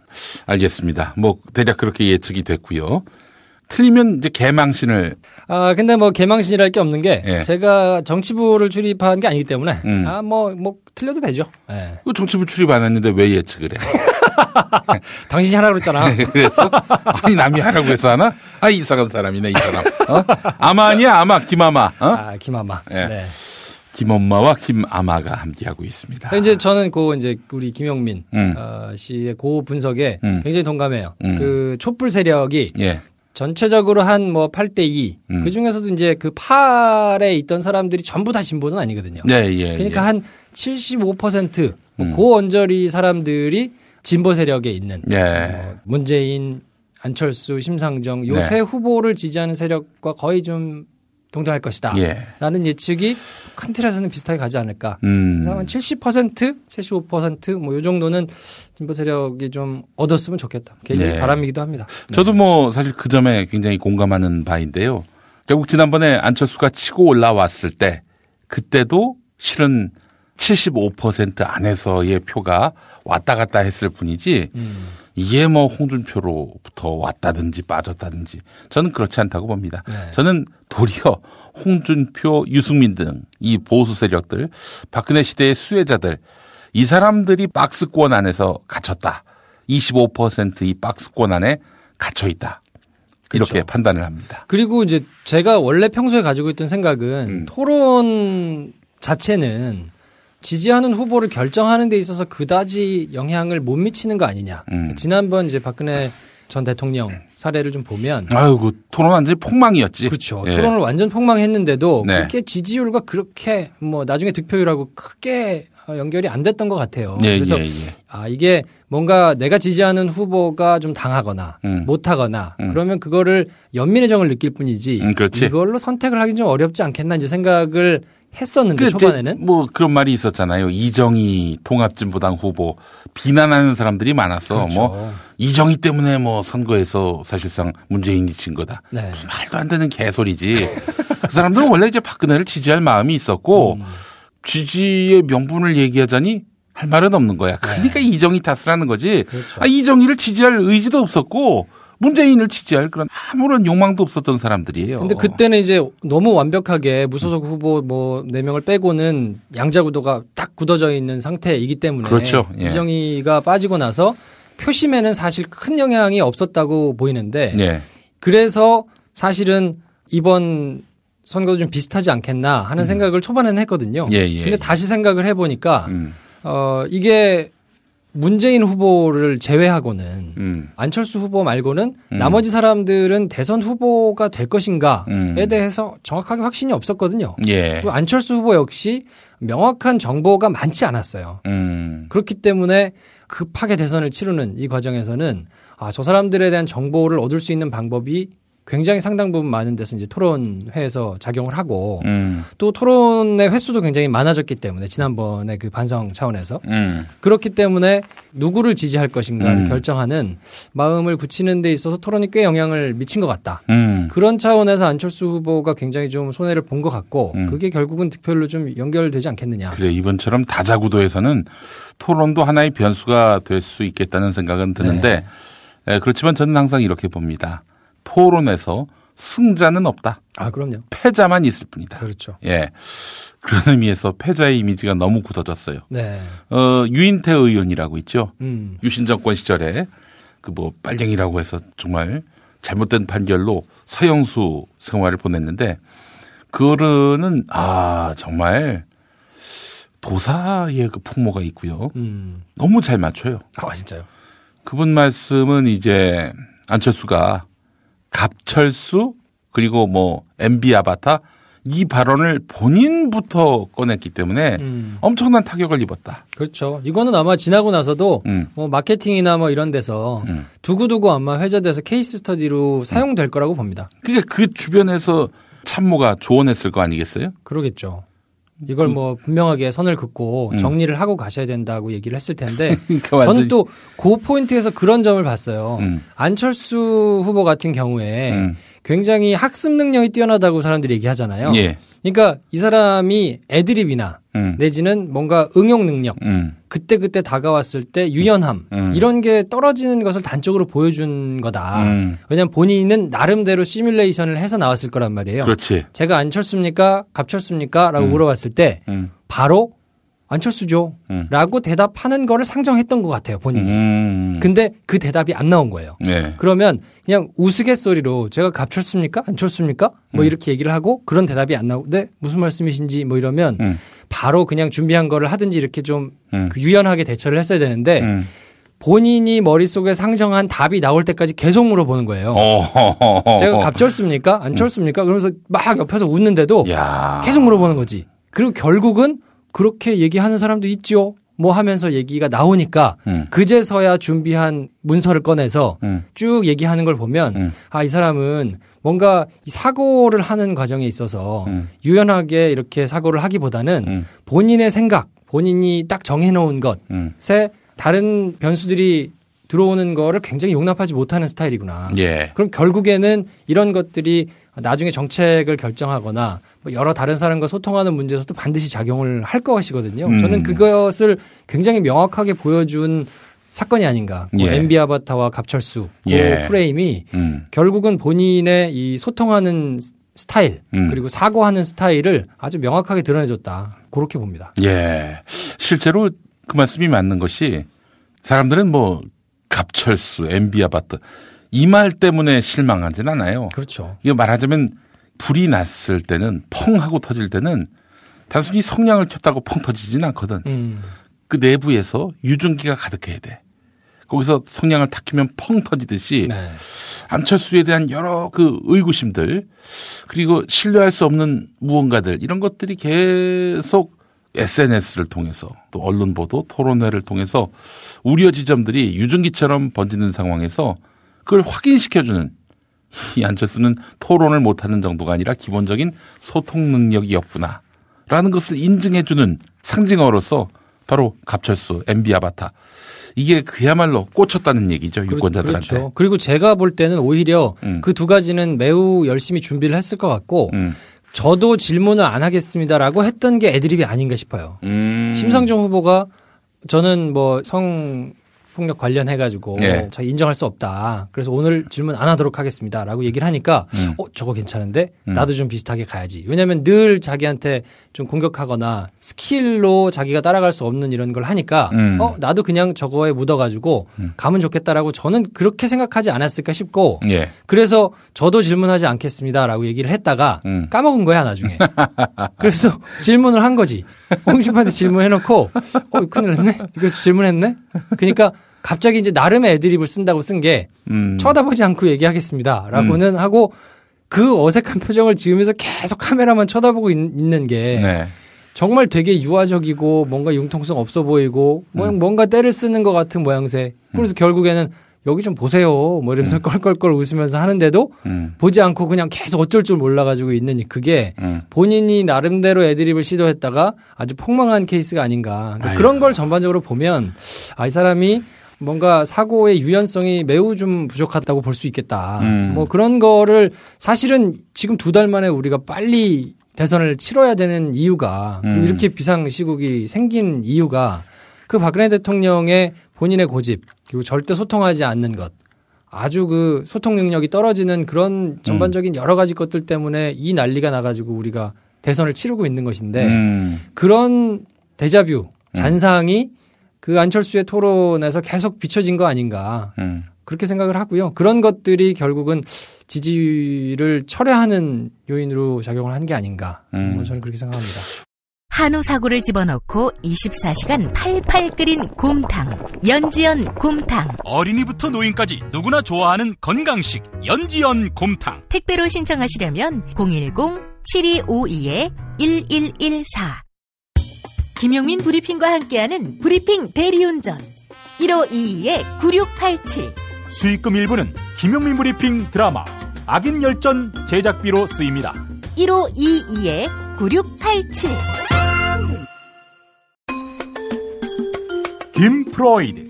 알겠습니다. 뭐 대략 그렇게 예측이 됐고요. 틀리면 이제 개망신을. 근데 뭐 개망신이랄 게 없는 게 예. 제가 정치부를 출입한 게 아니기 때문에 뭐 틀려도 되죠. 예. 정치부 출입 안 했는데 왜 예측을 해? 당신이 하라고 그랬잖아. 그랬어? 아니 남이 하라고 해서 하나? 이상한 사람이네 이 사람. 아마 아니야 아마 김아마. 김아마. 예. 네. 김엄마와 김아마가 함께하고 있습니다. 이제 저는 이제 우리 김용민 씨의 그 분석에 굉장히 동감해요. 그 촛불 세력이 예. 전체적으로 한 뭐 8대2 그 중에서도 이제 그 팔에 있던 사람들이 전부 다 진보는 아니거든요. 네, 그러니까 한 75% 그 언저리 사람들이 진보 세력에 있는 문재인, 안철수, 심상정 요 세 후보를 지지하는 세력과 거의 좀 동등할 것이다. 라는 예측이 큰 틀에서는 비슷하게 가지 않을까. 그래서 한 70%, 75% 뭐 요 정도는 진보 세력이 좀 얻었으면 좋겠다. 개인적인 바람이기도 합니다. 저도 뭐 사실 그 점에 굉장히 공감하는 바인데요. 결국 지난번에 안철수가 치고 올라왔을 때 그때도 실은 75% 안에서의 표가 왔다 갔다 했을 뿐이지 이게 뭐 홍준표로부터 왔다든지 빠졌다든지 저는 그렇지 않다고 봅니다. 저는 도리어 홍준표, 유승민 등 이 보수 세력들, 박근혜 시대의 수혜자들 이 사람들이 박스권 안에서 갇혔다. 25% 이 박스권 안에 갇혀 있다. 이렇게 그렇죠. 판단을 합니다. 그리고 이제 제가 원래 평소에 가지고 있던 생각은 토론 자체는 지지하는 후보를 결정하는 데 있어서 그다지 영향을 못 미치는 거 아니냐. 지난번 이제 박근혜 전 대통령 사례를 좀 보면 아이고 토론 완전히 폭망이었지. 그렇죠. 토론을 완전 폭망했는데도 그렇게 지지율과 그렇게 뭐 나중에 득표율하고 크게 연결이 안 됐던 것 같아요. 그래서 이게 뭔가 내가 지지하는 후보가 좀 당하거나 못하거나 그러면 그거를 연민의 정을 느낄 뿐이지 이걸로 선택을 하긴 좀 어렵지 않겠나 이제 생각을 했었는데 초반에는 뭐 그런 말이 있었잖아요. 이정희 통합진보당 후보 비난하는 사람들이 많았어. 그렇죠. 뭐 이정희 때문에 뭐 선거에서 사실상 문재인이 진 거다. 말도 안 되는 개소리지. 그 사람들은 원래 이제 박근혜를 지지할 마음이 있었고 지지의 명분을 얘기하자니 할 말은 없는 거야. 그러니까 이정희 탓을 하는 거지. 그렇죠. 이정희를 지지할 의지도 없었고 문재인을 지지할 그런 아무런 욕망도 없었던 사람들이에요. 근데 그때는 이제 너무 완벽하게 무소속 후보 뭐 4명을 빼고는 양자 구도가 딱 굳어져 있는 상태이기 때문에 그렇죠. 예. 이정희가 빠지고 나서 표심에는 사실 큰 영향이 없었다고 보이는데 예. 그래서 사실은 이번 선거도 좀 비슷하지 않겠나 하는 생각을 초반에는 했거든요. 예. 근데 다시 생각을 해보니까 이게 문재인 후보를 제외하고는 안철수 후보 말고는 나머지 사람들은 대선 후보가 될 것인가에 대해서 정확하게 확신이 없었거든요. 예. 그리고 안철수 후보 역시 명확한 정보가 많지 않았어요. 그렇기 때문에 급하게 대선을 치르는 이 과정에서는 저 사람들에 대한 정보를 얻을 수 있는 방법이 굉장히 상당 부분 많은 데서 이제 토론회에서 작용을 하고 또 토론의 횟수도 굉장히 많아졌기 때문에 지난번에 그 반성 차원에서 그렇기 때문에 누구를 지지할 것인가를 결정하는 마음을 굳히는 데 있어서 토론이 꽤 영향을 미친 것 같다. 그런 차원에서 안철수 후보가 굉장히 좀 손해를 본 것 같고 그게 결국은 득표율로 좀 연결되지 않겠느냐. 그래 이번처럼 다자구도에서는 토론도 하나의 변수가 될 수 있겠다는 생각은 드는데 그렇지만 저는 항상 이렇게 봅니다. 토론에서 승자는 없다. 그럼요. 패자만 있을 뿐이다. 그렇죠. 예. 그런 의미에서 패자의 이미지가 너무 굳어졌어요. 네. 유인태 의원이라고 있죠. 유신 정권 시절에 그 뭐 빨갱이라고 해서 정말 잘못된 판결로 서영수 생활을 보냈는데 그거는 정말 도사의 그 풍모가 있고요. 너무 잘 맞춰요. 진짜요? 그분 말씀은 이제 안철수가 갑철수 그리고 뭐 MB 아바타 이 발언을 본인부터 꺼냈기 때문에 엄청난 타격을 입었다. 그렇죠. 이거는 아마 지나고 나서도 뭐 마케팅이나 뭐 이런 데서 두고두고 아마 회자돼서 케이스 스터디로 사용될 거라고 봅니다. 그러니까 그 주변에서 참모가 조언했을 거 아니겠어요? 그러겠죠. 이걸 뭐 분명하게 선을 긋고 정리를 하고 가셔야 된다고 얘기를 했을 텐데 그러니까 저는 또 그 포인트에서 그런 점을 봤어요. 안철수 후보 같은 경우에 굉장히 학습 능력이 뛰어나다고 사람들이 얘기하잖아요. 예. 그러니까 이 사람이 애드립이나 내지는 뭔가 응용 능력 그때그때 다가왔을 때 유연함 이런 게 떨어지는 것을 단적으로 보여준 거다. 왜냐하면 본인은 나름대로 시뮬레이션을 해서 나왔을 거란 말이에요. 그렇지. 제가 안철수입니까? 갑철수입니까? 라고 물어봤을 때 바로 안철수죠. 라고 대답하는 거를 상정했던 것 같아요. 본인이. 근데 그 대답이 안 나온 거예요. 네. 그러면 그냥 우스갯소리로 제가 갑철수입니까? 안철수입니까? 뭐 이렇게 얘기를 하고 그런 대답이 안 나오고 네? 무슨 말씀이신지 뭐 이러면 바로 그냥 준비한 거를 하든지 이렇게 좀 그 유연하게 대처를 했어야 되는데 본인이 머릿속에 상정한 답이 나올 때까지 계속 물어보는 거예요. 제가 갑철수입니까? 안철수입니까? 그러면서 막 옆에서 웃는데도 계속 물어보는 거지. 그리고 결국은 그렇게 얘기하는 사람도 있죠. 뭐 하면서 얘기가 나오니까 그제서야 준비한 문서를 꺼내서 쭉 얘기하는 걸 보면 이 사람은 뭔가 사고를 하는 과정에 있어서 유연하게 이렇게 사고를 하기보다는 본인의 생각, 본인이 딱 정해놓은 것에 다른 변수들이 들어오는 거를 굉장히 용납하지 못하는 스타일이구나. 예. 그럼 결국에는 이런 것들이 나중에 정책을 결정하거나 뭐 여러 다른 사람과 소통하는 문제에서도 반드시 작용을 할 것이거든요. 저는 그것을 굉장히 명확하게 보여준 사건이 아닌가. 예. MB 아바타와 갑철수 예. 그 프레임이 결국은 본인의 이 소통하는 스타일 그리고 사고하는 스타일을 아주 명확하게 드러내줬다. 그렇게 봅니다. 예. 실제로 그 말씀이 맞는 것이 사람들은 뭐 갑철수, MB 아바타 이 말 때문에 실망하진 않아요. 그렇죠. 이거 말하자면 불이 났을 때는 펑 하고 터질 때는 단순히 성냥을 켰다고 펑 터지진 않거든. 그 내부에서 유증기가 가득해야 돼. 거기서 성냥을 탁 켜면 펑 터지듯이 네. 안철수에 대한 여러 그 의구심들 그리고 신뢰할 수 없는 무언가들 이런 것들이 계속 SNS를 통해서 또 언론 보도 토론회를 통해서 우려 지점들이 유증기처럼 번지는 상황에서 그걸 확인시켜주는 이 안철수는 토론을 못하는 정도가 아니라 기본적인 소통 능력이 없구나라는 것을 인증해주는 상징어로서 바로 갑철수, MB 아바타 이게 그야말로 꽂혔다는 얘기죠. 유권자들한테. 그렇죠. 그리고 제가 볼 때는 오히려 그 두 가지는 매우 열심히 준비를 했을 것 같고 저도 질문을 안 하겠습니다라고 했던 게 애드립이 아닌가 싶어요. 심상정 후보가 저는 뭐 성폭력 관련해가지고 예. 자기 인정할 수 없다. 그래서 오늘 질문 안 하도록 하겠습니다라고 얘기를 하니까 저거 괜찮은데 나도 좀 비슷하게 가야지. 왜냐하면 늘 자기한테 좀 공격하거나 스킬로 자기가 따라갈 수 없는 이런 걸 하니까 나도 그냥 저거에 묻어가지고 가면 좋겠다라고 저는 그렇게 생각하지 않았을까 싶고 예. 그래서 저도 질문하지 않겠습니다라고 얘기를 했다가 까먹은 거야 나중에. 그래서 질문을 한 거지. 홍준표한테 질문해놓고 큰일 났네. 이거 질문했네. 그러니까 갑자기 이제 나름의 애드립을 쓴다고 쓴 게 쳐다보지 않고 얘기하겠습니다라고는 하고 그 어색한 표정을 지으면서 계속 카메라만 쳐다보고 있는 게 네. 정말 되게 유아적이고 뭔가 융통성 없어 보이고 뭔가 때를 쓰는 것 같은 모양새. 그래서 결국에는 여기 좀 보세요. 뭐 이러면서 껄껄껄 웃으면서 하는데도 보지 않고 그냥 계속 어쩔 줄 몰라가지고 있는 그게 본인이 나름대로 애드립을 시도했다가 아주 폭망한 케이스가 아닌가. 그러니까 그런 걸 전반적으로 보면 이 사람이 뭔가 사고의 유연성이 매우 좀 부족하다고 볼 수 있겠다. 뭐 그런 거를 사실은 지금 2달 만에 우리가 빨리 대선을 치러야 되는 이유가 이렇게 비상시국이 생긴 이유가 그 박근혜 대통령의 본인의 고집 그리고 절대 소통하지 않는 것 아주 그 소통 능력이 떨어지는 그런 전반적인 여러 가지 것들 때문에 이 난리가 나가지고 우리가 대선을 치르고 있는 것인데 그런 데자뷰 잔상이 그 안철수의 토론에서 계속 비춰진 거 아닌가 그렇게 생각을 하고요. 그런 것들이 결국은 지지를 철회하는 요인으로 작용을 한 게 아닌가 저는 그렇게 생각합니다. 한우 사고를 집어넣고 24시간 팔팔 끓인 곰탕 연지연 곰탕. 어린이부터 노인까지 누구나 좋아하는 건강식 연지연 곰탕. 택배로 신청하시려면 010-7252-1114 김용민 브리핑과 함께하는 브리핑 대리운전 1522-9687. 수익금 일부는 김용민 브리핑 드라마 악인 열전 제작비로 쓰입니다. 1522-9687. 김프로이드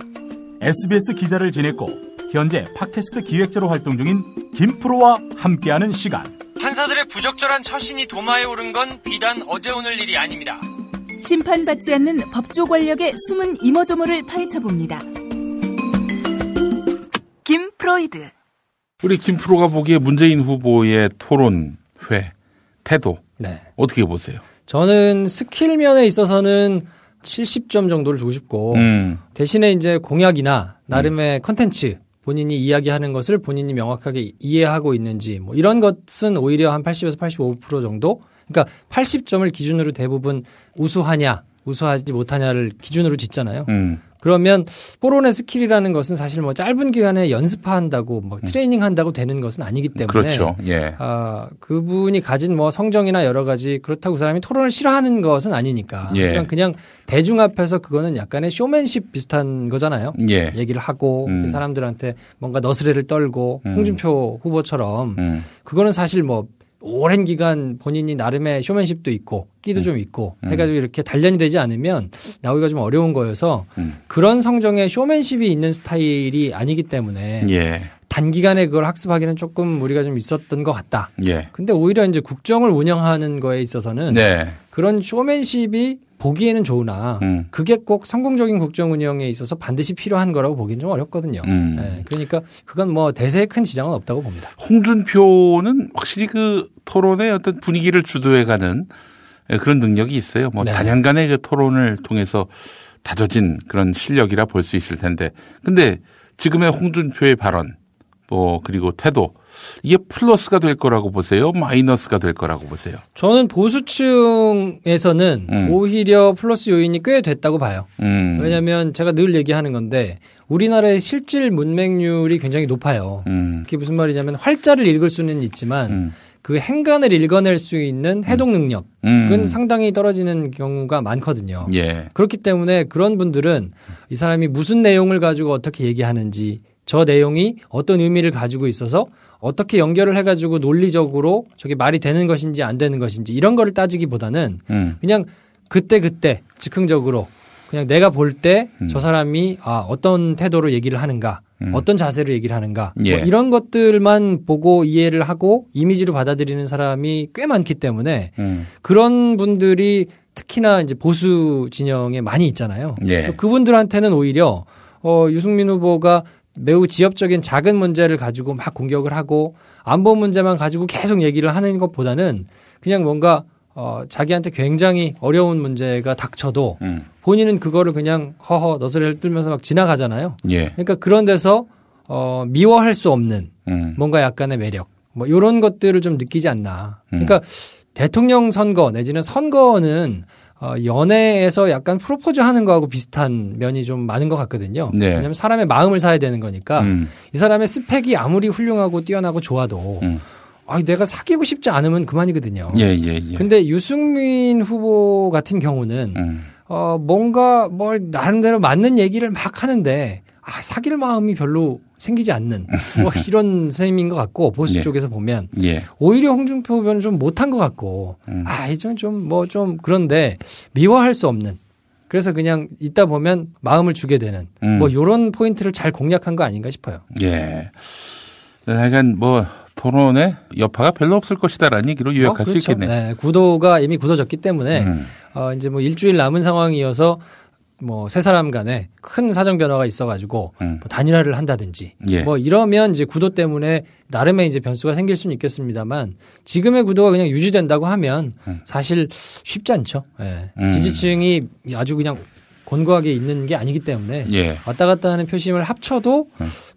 SBS 기자를 지냈고 현재 팟캐스트 기획자로 활동 중인 김프로와 함께하는 시간. 판사들의 부적절한 처신이 도마에 오른 건 비단 어제 오늘 일이 아닙니다. 심판받지 않는 법조 권력의 숨은 이모저모를 파헤쳐봅니다. 김프로이드. 우리 김프로가 보기에 문재인 후보의 토론회 태도 어떻게 보세요? 저는 스킬 면에 있어서는 70점 정도를 주고 싶고 대신에 이제 공약이나 나름의 컨텐츠 본인이 이야기하는 것을 본인이 명확하게 이해하고 있는지 뭐 이런 것은 오히려 한 80에서 85% 정도. 그러니까 80점을 기준으로 대부분 우수하냐 우수하지 못하냐를 기준으로 짓잖아요. 그러면 토론의 스킬이라는 것은 사실 뭐 짧은 기간에 연습한다고 뭐 트레이닝 한다고 되는 것은 아니기 때문에 그렇죠. 예. 그분이 가진 뭐 성정이나 여러 가지 그렇다고 그 사람이 토론을 싫어하는 것은 아니니까. 예. 하지만 그냥 대중 앞에서 그거는 약간의 쇼맨십 비슷한 거잖아요. 예. 얘기를 하고 사람들한테 뭔가 너스레를 떨고 홍준표 후보처럼 그거는 사실 뭐 오랜 기간 본인이 나름의 쇼맨십도 있고 끼도 좀 있고 해가지고 이렇게 단련이 되지 않으면 나오기가 좀 어려운 거여서 그런 성정의 쇼맨십이 있는 스타일이 아니기 때문에 예. 단기간에 그걸 학습하기는 조금 무리가 좀 있었던 것 같다. 예. 근데 오히려 이제 국정을 운영하는 거에 있어서는 네. 그런 쇼맨십이 보기에는 좋으나 그게 꼭 성공적인 국정 운영에 있어서 반드시 필요한 거라고 보기는 좀 어렵거든요. 네. 그러니까 그건 뭐 대세에 큰 지장은 없다고 봅니다. 홍준표는 확실히 그 토론의 어떤 분위기를 주도해가는 그런 능력이 있어요. 뭐 단연간의 그 토론을 통해서 다져진 그런 실력이라 볼 수 있을 텐데. 근데 지금의 홍준표의 발언, 뭐 그리고 태도 이게 플러스가 될 거라고 보세요? 마이너스가 될 거라고 보세요? 저는 보수층에서는 오히려 플러스 요인이 꽤 됐다고 봐요. 왜냐하면 제가 늘 얘기하는 건데 우리나라의 실질 문맹률이 굉장히 높아요. 그게 무슨 말이냐면 활자를 읽을 수는 있지만 그 행간을 읽어낼 수 있는 해독 능력은 상당히 떨어지는 경우가 많거든요. 예. 그렇기 때문에 그런 분들은 이 사람이 무슨 내용을 가지고 어떻게 얘기하는지 저 내용이 어떤 의미를 가지고 있어서 어떻게 연결을 해가지고 논리적으로 저게 말이 되는 것인지 안 되는 것인지 이런 거를 따지기보다는 그냥 그때 즉흥적으로 그냥 내가 볼 때 저 사람이 어떤 태도로 얘기를 하는가 어떤 자세로 얘기를 하는가 예. 뭐 이런 것들만 보고 이해를 하고 이미지로 받아들이는 사람이 꽤 많기 때문에 그런 분들이 특히나 이제 보수 진영에 많이 있잖아요. 예. 그분들한테는 오히려 유승민 후보가 매우 지엽적인 작은 문제를 가지고 막 공격을 하고 안보 문제만 가지고 계속 얘기를 하는 것보다는 그냥 뭔가 자기한테 굉장히 어려운 문제가 닥쳐도 본인은 그거를 그냥 허허 너스레를 떨면서 막 지나가잖아요. 예. 그러니까 그런 데서 미워할 수 없는 뭔가 약간의 매력 뭐 이런 것들을 좀 느끼지 않나. 그러니까 대통령 선거 내지는 선거는 연애에서 약간 프로포즈 하는 거하고 비슷한 면이 좀 많은 것 같거든요. 네. 왜냐하면 사람의 마음을 사야 되는 거니까 이 사람의 스펙이 아무리 훌륭하고 뛰어나고 좋아도 내가 사귀고 싶지 않으면 그만이거든요. 예. 근데 유승민 후보 같은 경우는 뭔가 나름대로 맞는 얘기를 막 하는데 사귈 마음이 별로 생기지 않는 이런 셈인 것 같고 보수 네. 쪽에서 보면 예. 오히려 홍준표 후보는 좀 못한 것 같고 이전 좀 그런데 미워할 수 없는 그래서 그냥 있다 보면 마음을 주게 되는 이런 포인트를 잘 공략한 거 아닌가 싶어요. 예. 하여간 토론에 여파가 별로 없을 것이다라는 얘기로 요약할 그렇죠. 수 있겠네요. 네, 구도가 이미 굳어졌기 때문에 이제 일주일 남은 상황이어서 세 사람 간에 큰 사정 변화가 있어가지고 단일화를 한다든지 예. 이러면 이제 구도 때문에 나름의 이제 변수가 생길 수는 있겠습니다만 지금의 구도가 그냥 유지된다고 하면 사실 쉽지 않죠. 예. 지지층이 아주 그냥 곤고하게 있는 게 아니기 때문에 예. 왔다 갔다 하는 표심을 합쳐도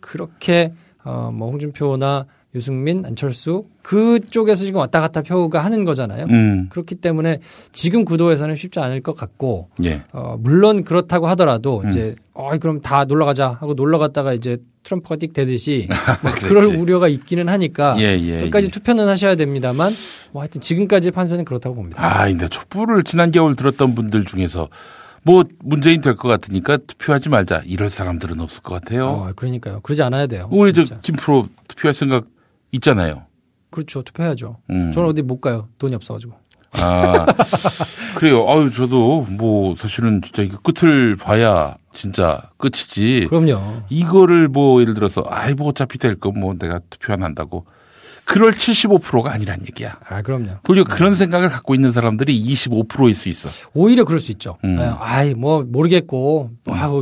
그렇게 홍준표나 유승민, 안철수 그쪽에서 지금 왔다 갔다 표가 하는 거잖아요. 그렇기 때문에 지금 구도에서는 쉽지 않을 것 같고 예. 물론 그렇다고 하더라도 이제 그럼 다 놀러 가자 하고 놀러 갔다가 이제 트럼프가 띡 되듯이 그럴 우려가 있기는 하니까 끝까지 투표는 하셔야 됩니다만 하여튼 지금까지 판세는 그렇다고 봅니다. 근데 촛불을 지난 겨울 들었던 분들 중에서 문재인 될 것 같으니까 투표하지 말자 이럴 사람들은 없을 것 같아요. 그러니까요. 그러지 않아야 돼요. 우리 김프로 투표할 생각 있잖아요. 그렇죠. 투표해야죠. 저는 어디 못 가요. 돈이 없어가지고. 그래요. 저도 사실은 진짜 이거 끝을 봐야 진짜 끝이지. 그럼요. 이거를 예를 들어서 어차피 될 거 내가 투표 안 한다고. 그럴 75%가 아니란 얘기야. 그럼요. 도리어 그런 생각을 갖고 있는 사람들이 25%일 수 있어. 오히려 그럴 수 있죠. 모르겠고,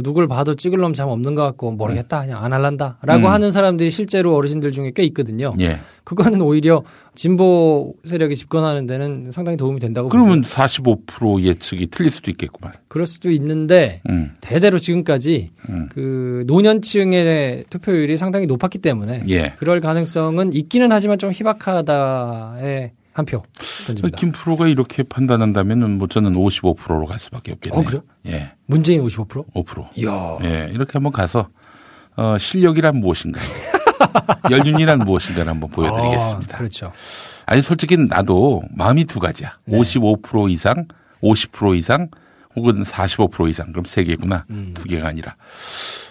누굴 봐도 찍을 놈 참 없는 것 같고, 모르겠다. 그냥 안 할란다. 라고 하는 사람들이 실제로 어르신들 중에 꽤 있거든요. 예. 그거는 오히려 진보 세력이 집권하는 데는 상당히 도움이 된다고. 그러면 45% 예측이 틀릴 수도 있겠구만. 그럴 수도 있는데, 대대로 지금까지 그 노년층의 투표율이 상당히 높았기 때문에, 그럴 가능성은 있기는 하지만 좀 희박하다의 한 표 던집니다. 김프로가 이렇게 판단한다면 저는 55%로 갈 수밖에 없겠네요. 그래요? 예. 문재인 55%? 5%. 이야. 예. 이렇게 한번 가서 실력이란 무엇인가, 연륜이란 무엇인가를 한번 보여드리겠습니다. 그렇죠. 솔직히 나도 마음이 두 가지야. 55% 이상, 50% 이상, 혹은 45% 이상. 그럼 세 개구나. 두 개가 아니라.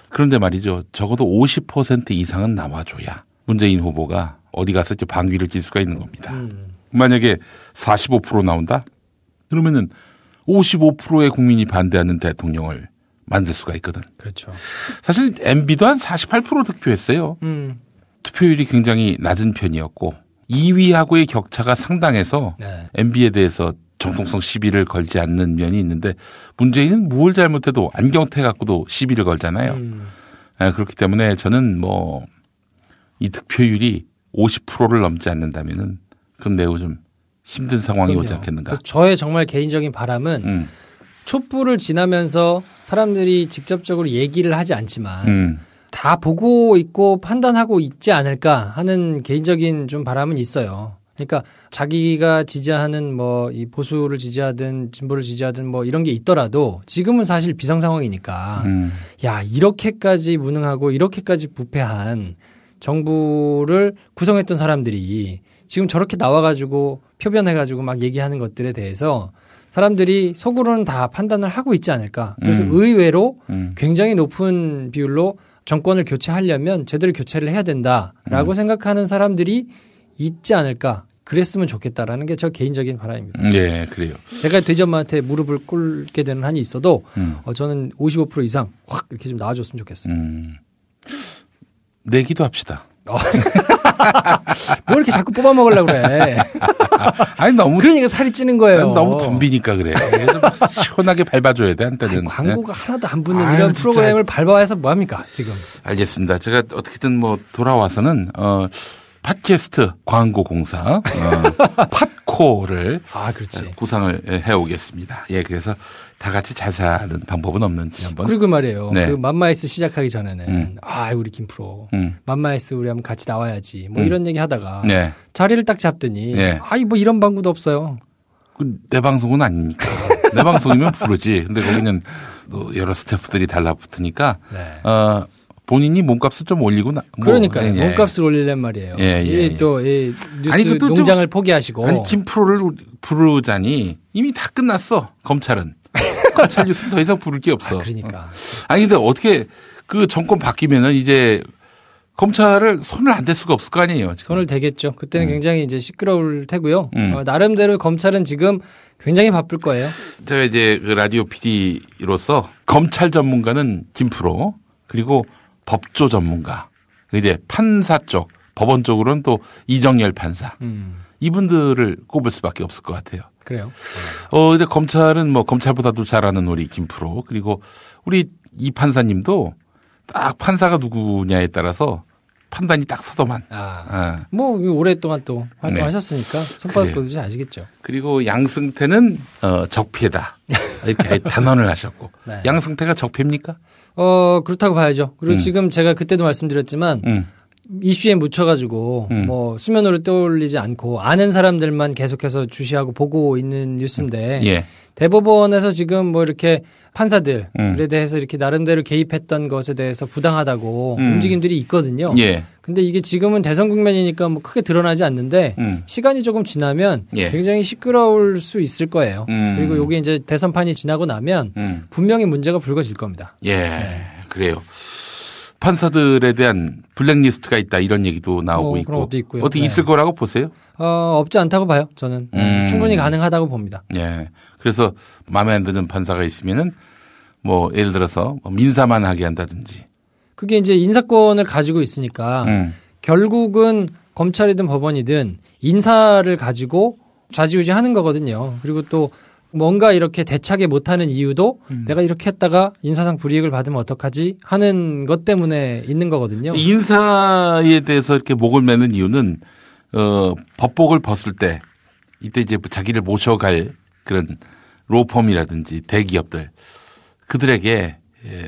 그런데 말이죠. 적어도 50% 이상은 나와줘야 문재인 후보가 어디 가서 방귀를 낄 수가 있는 겁니다. 만약에 45% 나온다? 그러면은 55%의 국민이 반대하는 대통령을 만들 수가 있거든. 그렇죠. 사실 MB도 한 48% 득표했어요. 투표율이 굉장히 낮은 편이었고 2위하고의 격차가 상당해서 MB에 대해서 정통성 시비를 걸지 않는 면이 있는데 문재인은 뭘 잘못해도 안경테 갖고도 시비를 걸잖아요. 그렇기 때문에 저는 이 득표율이 50%를 넘지 않는다면은 그건 매우 좀 힘든 상황이 오지 않겠는가. 그래서 저의 정말 개인적인 바람은 촛불을 지나면서 사람들이 직접적으로 얘기를 하지 않지만 다 보고 있고 판단하고 있지 않을까 하는 개인적인 좀 바람은 있어요. 그러니까 자기가 지지하는 이 보수를 지지하든 진보를 지지하든 이런 게 있더라도 지금은 사실 비상 상황이니까 이렇게까지 무능하고 이렇게까지 부패한 정부를 구성했던 사람들이 지금 저렇게 나와가지고 표변해가지고 막 얘기하는 것들에 대해서 사람들이 속으로는 다 판단을 하고 있지 않을까. 그래서 의외로 굉장히 높은 비율로 정권을 교체하려면 제대로 교체를 해야 된다라고 생각하는 사람들이 있지 않을까. 그랬으면 좋겠다라는 게 저 개인적인 바람입니다. 네, 그래요. 제가 대전만한테 무릎을 꿇게 되는 한이 있어도 저는 55% 이상 확 이렇게 좀 나와줬으면 좋겠어요. 내기도 합시다. 뭐 이렇게 자꾸 뽑아 먹으려고 그래. 아니 너무 그러니까 살이 찌는 거예요. 너무 덤비니까 그래. 시원하게 밟아줘야 돼 한때는. 광고가 하나도 안 붙는 이런 프로그램을 밟아서 뭐 합니까 지금? 알겠습니다. 제가 어떻게든 뭐 돌아와서는 팟캐스트 광고 공사 팟코를 구상을 해오겠습니다. 예, 그래서 다 같이 잘 사는 방법은 없는지 한번. 그리고 말이에요. 네. 그 맘마이스 시작하기 전에는 우리 김프로 맘마이스 우리 한번 같이 나와야지 뭐 이런 얘기 하다가 네. 자리를 딱 잡더니 네. 뭐 이런 방구도 없어요. 내 방송은 아니니까. 내 방송이면 부르지. 근데 거기는 또 여러 스태프들이 달라붙으니까 본인이 몸값을 좀 올리고 그러니까요. 몸값을 올리란 말이에요. 또 뉴스 농장을 포기하시고. 아니 김프로를 부르자니 이미 다 끝났어. 검찰은. 검찰 뉴스는 더 이상 부를 게 없어. 그러니까. 아니 근데 어떻게 그 정권 바뀌면은 이제 검찰을 손을 안 댈 수가 없을 거 아니에요. 지금. 손을 대겠죠. 그때는 굉장히 이제 시끄러울 테고요. 나름대로 검찰은 지금 굉장히 바쁠 거예요. 제가 이제 그 라디오 PD로서 검찰 전문가는 김프로 그리고 법조 전문가, 이제 판사 쪽, 법원 쪽으로는 또 이정열 판사. 이분들을 꼽을 수밖에 없을 것 같아요. 그래요? 근데 검찰은 뭐 검찰보다도 잘하는 우리 김프로, 그리고 우리 이 판사님도 딱 판사가 누구냐에 따라서 판단이 딱 서더만. 뭐 오랫동안 또 활동하셨으니까 손바닥 보듯이 아시겠죠. 그리고 양승태는 적폐다. 이렇게 단언을 하셨고. 네. 양승태가 적폐입니까? 그렇다고 봐야죠. 그리고 지금 제가 그때도 말씀드렸지만 이슈에 묻혀가지고 뭐 수면으로 떠올리지 않고 아는 사람들만 계속해서 주시하고 보고 있는 뉴스인데 대법원에서 지금 뭐 이렇게 판사들에 대해서 이렇게 나름대로 개입했던 것에 대해서 부당하다고 움직임들이 있거든요. 근데 이게 지금은 대선 국면이니까 뭐 크게 드러나지 않는데 시간이 조금 지나면 굉장히 시끄러울 수 있을 거예요. 그리고 이게 이제 대선판이 지나고 나면 분명히 문제가 불거질 겁니다. 그래요. 판사들에 대한 블랙리스트가 있다 이런 얘기도 나오고 있고. 그런 것도 있고요. 어떻게 있을 거라고 보세요? 없지 않다고 봐요. 저는 충분히 가능하다고 봅니다. 그래서 마음에 안 드는 판사가 있으면은 뭐 예를 들어서 민사만 하게 한다든지. 그게 이제 인사권을 가지고 있으니까 결국은 검찰이든 법원이든 인사를 가지고 좌지우지하는 거거든요. 그리고 또 뭔가 이렇게 대차게 못하는 이유도 내가 이렇게 했다가 인사상 불이익을 받으면 어떡하지 하는 것 때문에 있는 거거든요. 인사에 대해서 이렇게 목을 매는 이유는 법복을 벗을 때 이때 이제 자기를 모셔갈 그런 로펌이라든지 대기업들 그들에게